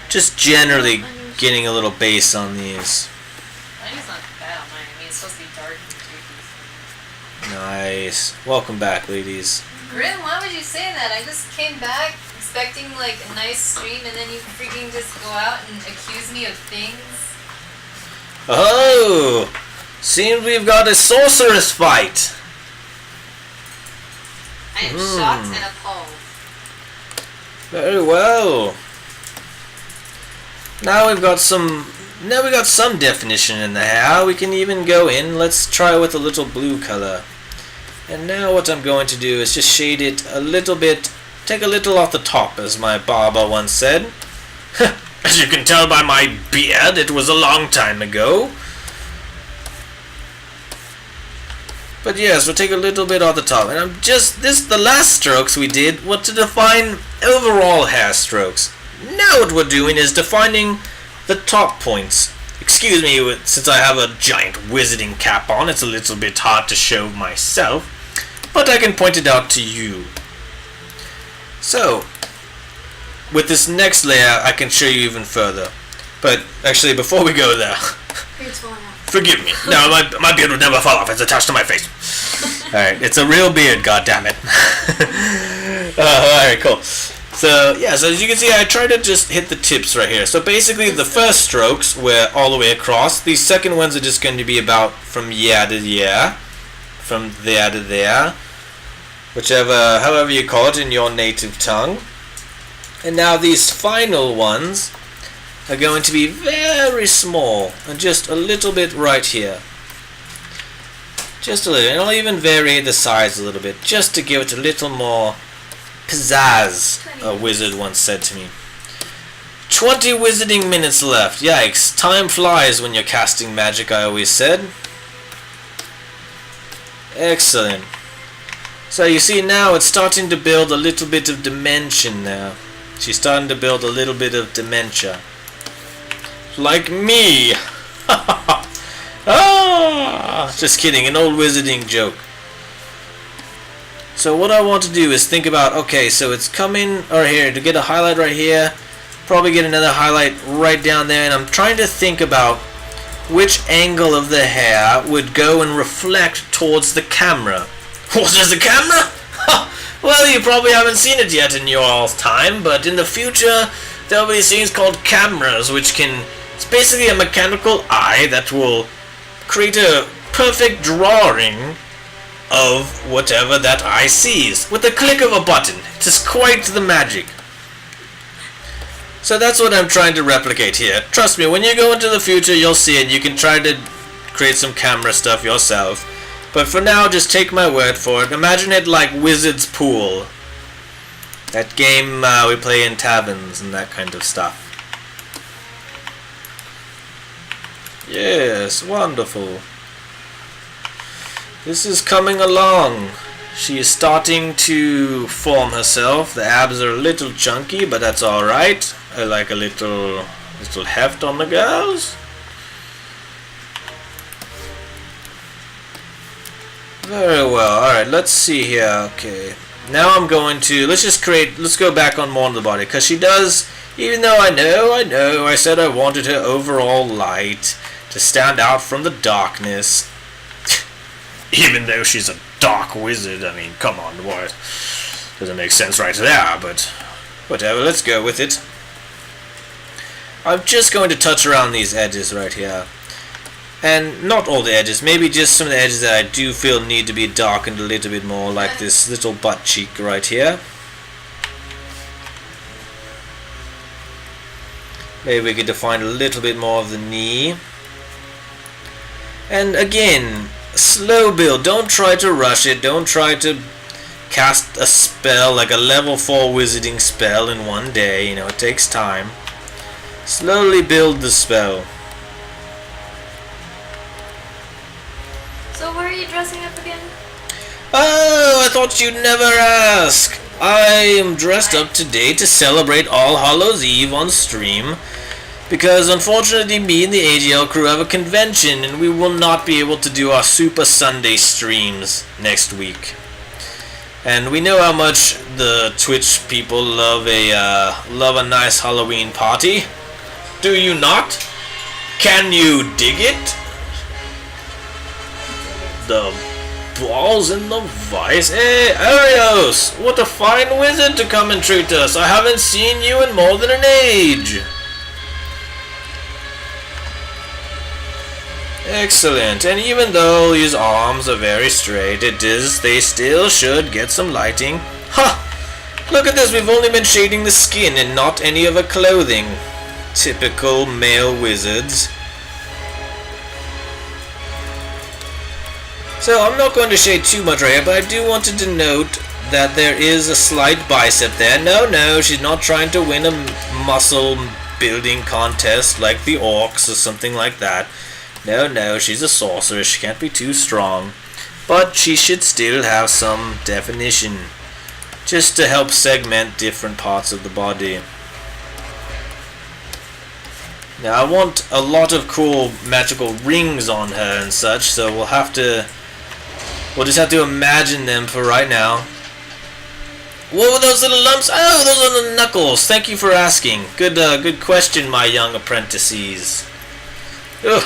just generally getting a little base on these. Mine is not bad on mine. I mean, it's supposed to be dark and streaky. Nice. Welcome back, ladies. Grim, why would you say that? I just came back. It's expecting like a nice stream and then you freaking just go out and accuse me of things? Oh! Seems we've got a sorceress fight. I am shocked and appalled. Very well. Now we've got some definition in the hair. We can even go in. Let's try with a little blue color. And now what I'm going to do is just shade it a little bit. Take a little off the top, as my barber once said. As you can tell by my beard, it was a long time ago. But yes, we'll take a little bit off the top. And the last strokes we did were to define overall hair strokes. Now what we're doing is defining the top points. Excuse me, since I have a giant wizarding cap on, it's a little bit hard to show myself. But I can point it out to you. So, with this next layer, I can show you even further. But actually, before we go there, Beard's falling off. forgive me. No, my beard would never fall off. It's attached to my face. Alright, it's a real beard, goddammit. Alright, cool. So, yeah, so as you can see, I try to just hit the tips right here. So basically, the first strokes were all the way across. These second ones are just going to be about from yeah to yeah. From there to there. However you call it in your native tongue. And now these final ones are going to be very small and just a little bit right here. Just a little, and I'll even vary the size a little bit just to give it a little more pizzazz, a wizard once said to me. 20 wizarding minutes left. Yikes, time flies when you're casting magic, I always said. Excellent. So you see now it's starting to build a little bit of dimension now. She's starting to build a little bit of dementia. Like me! Ah, just kidding, an old wizarding joke. So what I want to do is think about, okay, so it's coming or here to get a highlight right here, probably get another highlight right down there, and I'm trying to think about which angle of the hair would go and reflect towards the camera. What is the camera? Well, you probably haven't seen it yet in your all's time, but in the future there'll be things called cameras, which can, it's basically a mechanical eye that will create a perfect drawing of whatever that eye sees with the click of a button. It is quite the magic. So that's what I'm trying to replicate here. Trust me, when you go into the future, you'll see it. You can try to create some camera stuff yourself. But for now, just take my word for it. Imagine it like Wizard's Pool. That game we play in taverns and that kind of stuff. Yes, wonderful. This is coming along. She is starting to form herself. The abs are a little chunky, but that's alright. I like a little heft on the girls. Very well. Alright, let's see here. Okay. Now I'm going to, let's go back on more on the body. Because she does, even though I know, I said I wanted her overall light to stand out from the darkness. Even though she's a dark wizard, I mean, come on, what? Doesn't make sense right there, but whatever, let's go with it. I'm just going to touch around these edges right here. And not all the edges, maybe just some of the edges that I do feel need to be darkened a little bit more, like this little butt cheek right here. Maybe we could define a little bit more of the knee. And again, slow build, don't try to rush it, don't try to cast a spell like a level 4 wizarding spell in one day, you know, it takes time. Slowly build the spell. So where are you dressing up again? Oh, I thought you'd never ask. I am dressed up today to celebrate All Hallows Eve on stream, because unfortunately me and the AGL crew have a convention and we will not be able to do our Super Sunday streams next week. And we know how much the Twitch people love a nice Halloween party. Do you not? Can you dig it? The balls in the vice. Hey, Arios! What a fine wizard to come and treat us. I haven't seen you in more than an age. Excellent. And even though these arms are very straight, they still should get some lighting. Ha! Look at this. We've only been shading the skin and not any of her clothing. Typical male wizards. So I'm not going to shade too much right here, but I do want to denote that there is a slight bicep there. No, she's not trying to win a muscle building contest like the orcs or something like that. No, she's a sorceress. She can't be too strong. But she should still have some definition, just to help segment different parts of the body. Now I want a lot of cool magical rings on her and such, so we'll just have to imagine them for right now. What were those little lumps? Oh, those are the knuckles. Thank you for asking. Good question, my young apprentices. Ugh.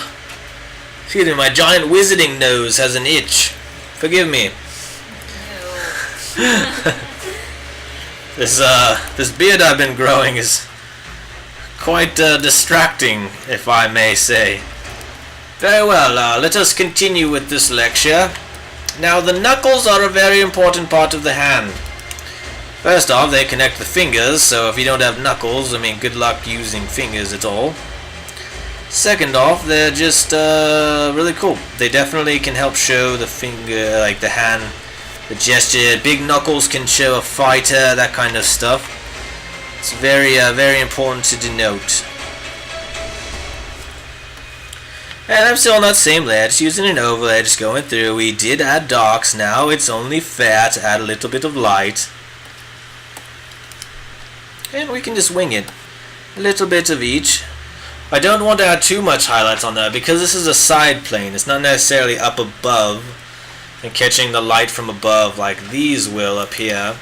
Excuse me, my giant wizarding nose has an itch. Forgive me. This beard I've been growing is quite distracting, if I may say. Very well, let us continue with this lecture. Now, the knuckles are a very important part of the hand. First off, they connect the fingers, so if you don't have knuckles, I mean, good luck using fingers at all. Second off, they're just really cool. They definitely can help show the finger, like the hand, the gesture. Big knuckles can show a fighter, that kind of stuff. It's very important to denote. And I'm still on that same layer, just using an overlay, just going through. We did add darks, now it's only fair to add a little bit of light. And we can just wing it. A little bit of each. I don't want to add too much highlights on that, because this is a side plane. It's not necessarily up above and catching the light from above like these will up here.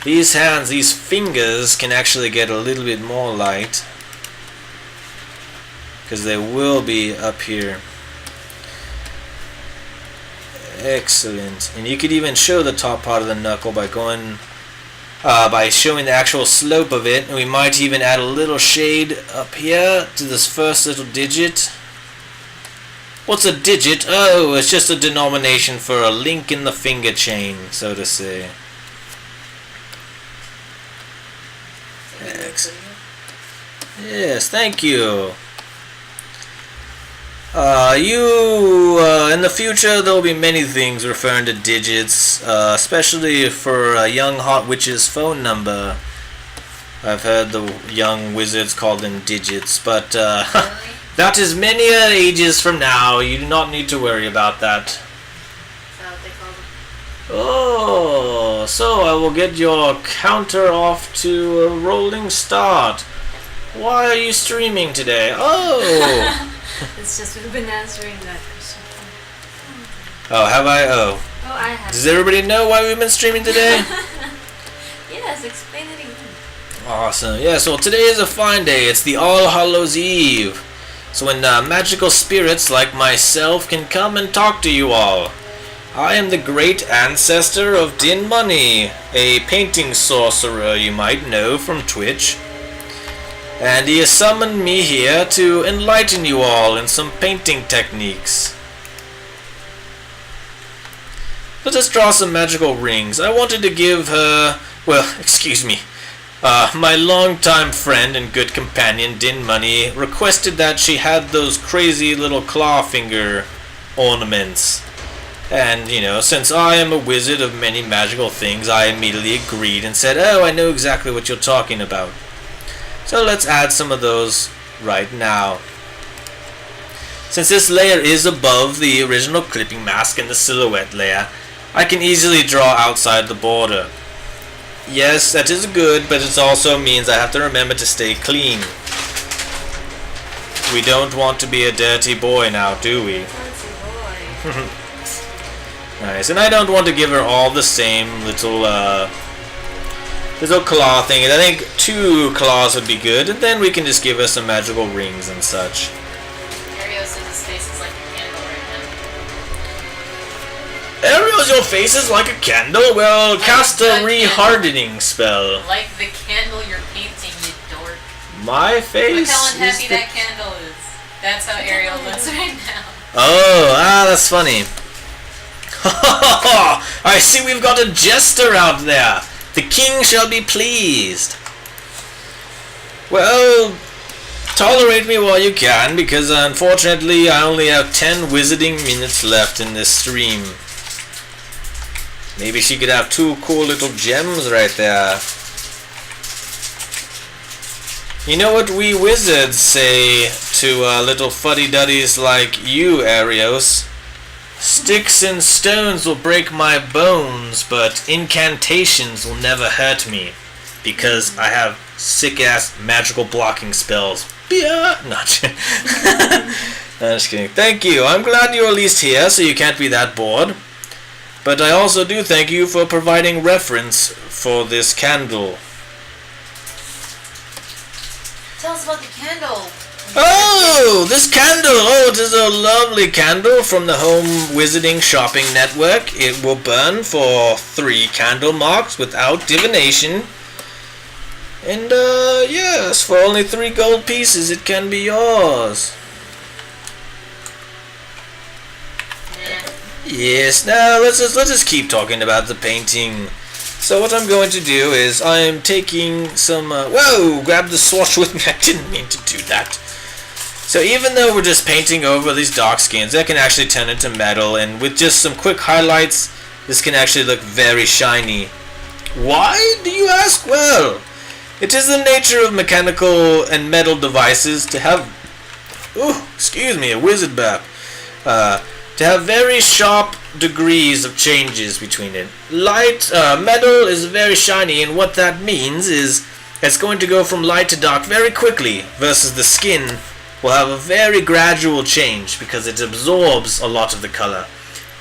These hands, these fingers can actually get a little bit more light, because they will be up here. Excellent. And you could even show the top part of the knuckle by going by showing the actual slope of it, and we might even add a little shade up here to this first little digit. What's a digit? Oh, it's just a denomination for a link in the finger chain, so to say. Excellent. Yes, thank you. In the future, there will be many things referring to digits, especially for a young hot witch's phone number. I've heard the young wizards call them digits, but Really? that is many ages from now. You do not need to worry about that. Is that what they call them? Oh, so I will get your counter off to a rolling start. Why are you streaming today? Oh! It's just we've been answering that question. Oh, have I? Oh. Oh, I have. Does everybody know why we've been streaming today? Yes, explain it again. Awesome. Yeah, so today is a fine day. It's the All Hallows Eve. So when magical spirits like myself can come and talk to you all. I am the great ancestor of Din Money, a painting sorcerer you might know from Twitch. And he has summoned me here to enlighten you all in some painting techniques. Let us draw some magical rings. I wanted to give her, well, excuse me, my longtime friend and good companion, Din Money, requested that she had those crazy little claw finger ornaments. And, you know, since I am a wizard of many magical things, I immediately agreed and said, oh, I know exactly what you're talking about. So let's add some of those right now. Since this layer is above the original clipping mask and the silhouette layer, I can easily draw outside the border. Yes, that is good, but it also means I have to remember to stay clean. We don't want to be a dirty boy now, do we? Fancy boy. Nice, and I don't want to give her all the same little claw thing. I think 2 claws would be good, and then we can just give her some magical rings and such. Arios says his face is like a candle right Ariel's, your face is like a candle. Well, cast a that rehardening spell. Like the candle you're painting, you dork. My face. Look how is unhappy the- that candle is. That's how Ariel looks right now. Oh, that's funny. I see we've got a jester out there. The king shall be pleased. Well, tolerate me while you can, because unfortunately I only have 10 wizarding minutes left in this stream. Maybe she could have 2 cool little gems right there. You know what we wizards say to little fuddy-duddies like you, Arios? Sticks and stones will break my bones, but incantations will never hurt me. Because I have sick-ass magical blocking spells. Yeah, not. I'm just kidding. Thank you. I'm glad you're at least here, so you can't be that bored. But I also do thank you for providing reference for this candle. Tell us about the candle. Oh, this candle! Oh, it is a lovely candle from the Home Wizarding Shopping Network. It will burn for 3 candle marks without divination. And, yes, for only 3 gold pieces, it can be yours. Yes, now let's just keep talking about the painting. So what I'm going to do is I'm taking some, whoa, grab the swatch with me. I didn't mean to do that. So even though we're just painting over these dark skins, that can actually turn into metal, and with just some quick highlights, this can actually look very shiny. Why, do you ask? Well, it is the nature of mechanical and metal devices to have, excuse me, a wizard burp, to have very sharp degrees of changes between it. Metal is very shiny, and what that means is it's going to go from light to dark very quickly, versus the skin will have a very gradual change because it absorbs a lot of the color.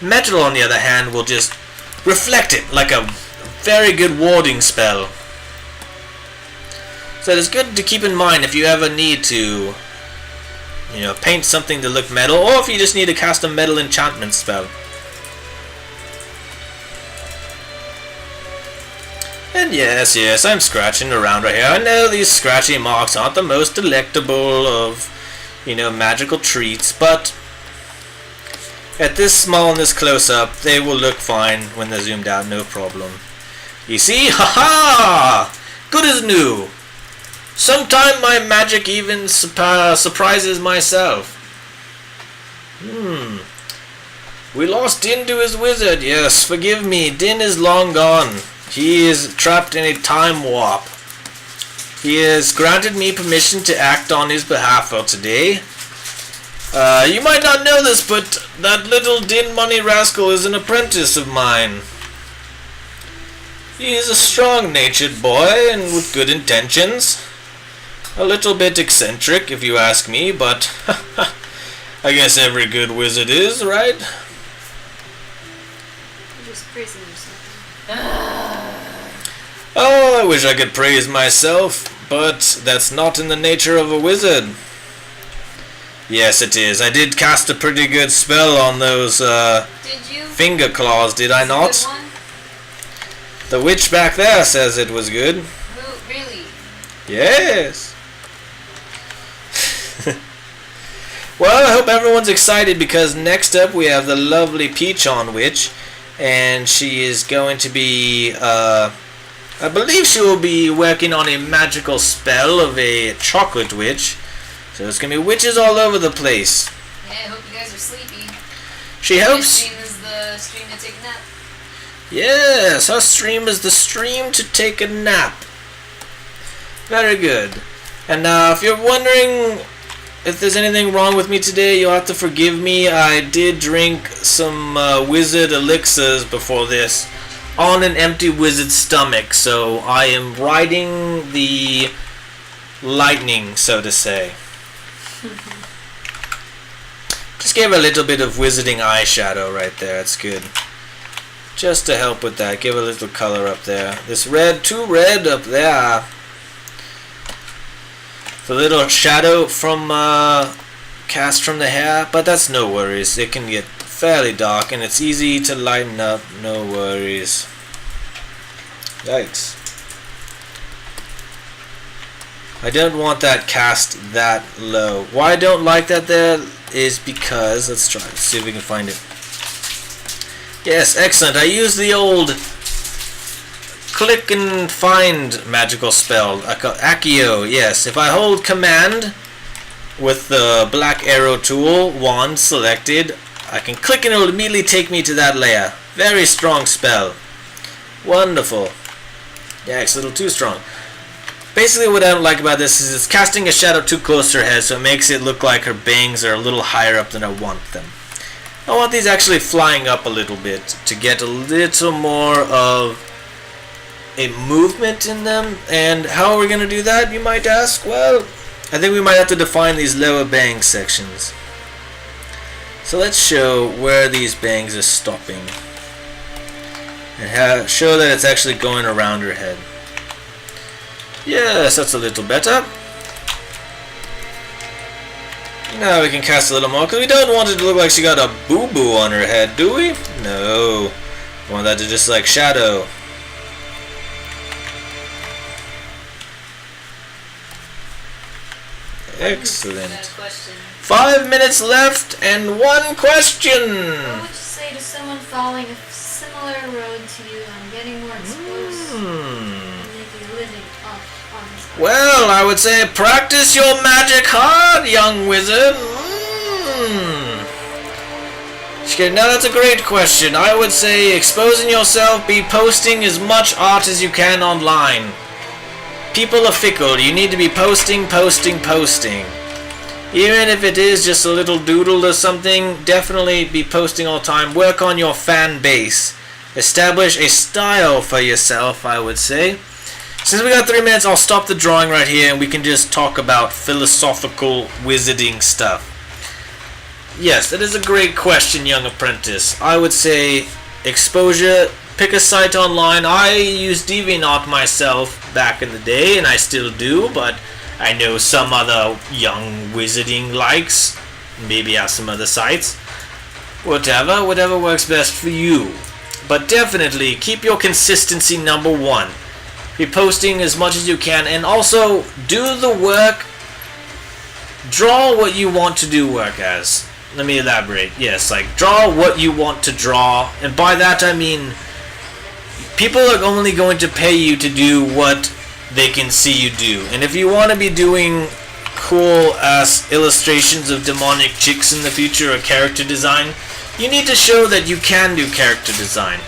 Metal, on the other hand, will just reflect it like a very good warding spell. So it's good to keep in mind if you ever need to, paint something to look metal, or if you just need to cast a metal enchantment spell. And yes, I'm scratching around right here. I know these scratchy marks aren't the most delectable of, magical treats, but at this small and this close up, they will look fine when they're zoomed out, no problem. You see? Ha-ha! Good as new! Sometime my magic even surprises myself. We lost Din to his wizard. Yes, forgive me. Din is long gone. He is trapped in a time warp. He has granted me permission to act on his behalf for today. You might not know this, but that little Din Money rascal is an apprentice of mine. He is a strong-natured boy and with good intentions. A little bit eccentric, if you ask me, but I guess every good wizard is, right? You're just praising yourself. Oh, I wish I could praise myself, but that's not in the nature of a wizard. Yes, it is. I did cast a pretty good spell on those Did you? finger claws, did I not? Good one? The witch back there says it was good. Who, really? Yes. Well, I hope everyone's excited because next up we have the lovely Peachon Witch, and she is going to be, I believe she will be working on a magical spell of a chocolate witch. So it's going to be witches all over the place. Yeah, I hope you guys are sleepy. She This hopes... stream is the stream to take a nap. Yes, her stream is the stream to take a nap. Very good. And if you're wondering if there's anything wrong with me today, you'll have to forgive me. I did drink some wizard elixirs before this on an empty wizard stomach, so I am riding the lightning, so to say. Just gave a little bit of wizarding eyeshadow right there. It's good. Just to help with that, give a little color up there. This red, too red up there. The little shadow from cast from the hair, but that's no worries. It can get fairly dark, and it's easy to lighten up, no worries. Yikes. I don't want that cast that low. Why I don't like that there is because, let's see if we can find it. Yes, excellent. I use the old click and find magical spell, Accio. Yes, if I hold command with the black arrow tool, wand selected, I can click and it will immediately take me to that layer. Very strong spell. Wonderful. Yeah, it's a little too strong. Basically what I don't like about this is it's casting a shadow too close to her head, so it makes it look like her bangs are a little higher up than I want them. I want these actually flying up a little bit to get a little more of a movement in them. And how are we going to do that, you might ask? Well, I think we might have to define these lower bang sections. So let's show where these bangs are stopping. And show that it's actually going around her head. Yes, that's a little better. Now we can cast a little more, because we don't want it to look like she got a boo-boo on her head, do we? No. We want that to just like shadow. Excellent. 5 minutes left and one question. What would you say to someone following a similar road to you and getting more exposed and making a living off on this? Well, I would say practice your magic hard, young wizard. Now that's a great question. I would say exposing yourself, be posting as much art as you can online. People are fickle. You need to be posting. Even if it is just a little doodle or something, definitely be posting all the time. Work on your fan base. Establish a style for yourself, I would say. Since we got 3 minutes, I'll stop the drawing right here and we can just talk about philosophical wizarding stuff. Yes, that is a great question, young apprentice. I would say exposure. Pick a site online. I used DeviantArt myself back in the day, and I still do, but I know some other young wizarding likes. Maybe have some other sites. Whatever works best for you. But definitely keep your consistency number one. Be posting as much as you can, and also do the work. Draw what you want to do work as. Let me elaborate. Yes, like draw what you want to draw, and by that I mean people are only going to pay you to do what they can see you do. And if you want to be doing cool ass illustrations of demonic chicks in the future or character design, you need to show that you can do character design.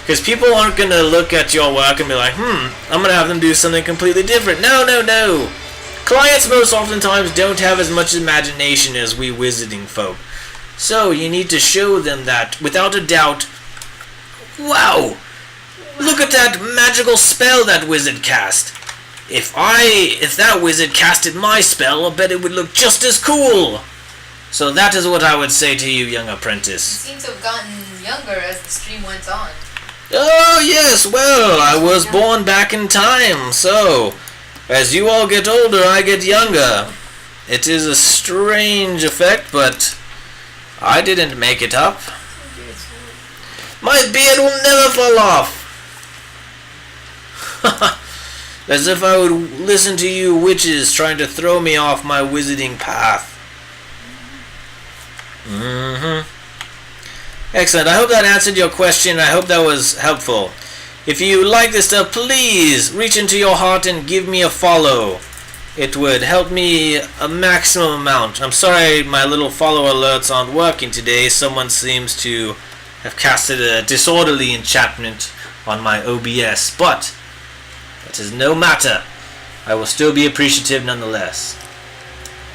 Because people aren't going to look at your work and be like, I'm going to have them do something completely different. No. Clients most oftentimes don't have as much imagination as we wizarding folk. So you need to show them that, without a doubt, wow, look at that magical spell that wizard cast. If that wizard casted my spell, I bet it would look just as cool. So that is what I would say to you, young apprentice. You seem to have gotten younger as the stream went on. Oh yes, well, I was born back in time, so as you all get older, I get younger. It is a strange effect, but I didn't make it up. My beard will never fall off. As if I would listen to you witches trying to throw me off my wizarding path. Excellent. I hope that answered your question. I hope that was helpful. If you like this stuff, please reach into your heart and give me a follow. It would help me a maximum amount. I'm sorry my little follow alerts aren't working today. Someone seems to have casted a disorderly enchantment on my OBS, but that is no matter. I will still be appreciative nonetheless.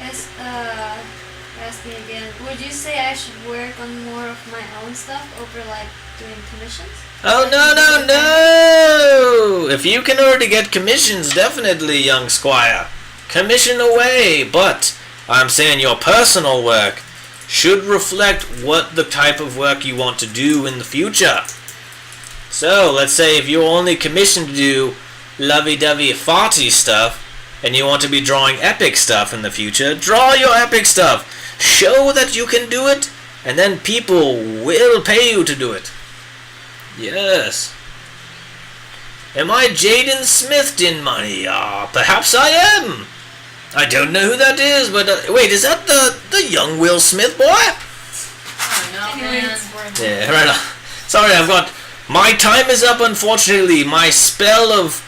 Yes, ask me again. Would you say I should work on more of my own stuff over like doing commissions? Oh no! If you can already get commissions, definitely, young squire. Commission away, but I'm saying your personal work should reflect what the type of work you want to do in the future. So, let's say if you're only commissioned to do lovey-dovey farty stuff, and you want to be drawing epic stuff in the future, draw your epic stuff. Show that you can do it, and then people will pay you to do it. Yes. Am I Jaden Smithton money? Perhaps I am. I don't know who that is, but wait, is that the young Will Smith boy? Oh no, man. Yeah, right on. Sorry, my time is up, unfortunately. My spell of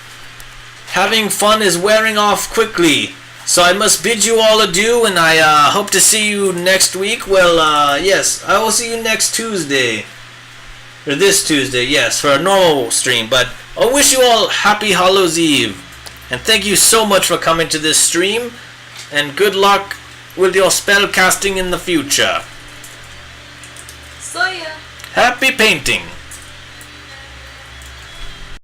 having fun is wearing off quickly. So I must bid you all adieu, and I hope to see you next week. Well, yes, I will see you next Tuesday. Or this Tuesday, yes, for a normal stream. But I wish you all happy Hallows Eve. And thank you so much for coming to this stream. And good luck with your spell casting in the future. So yeah. Happy painting!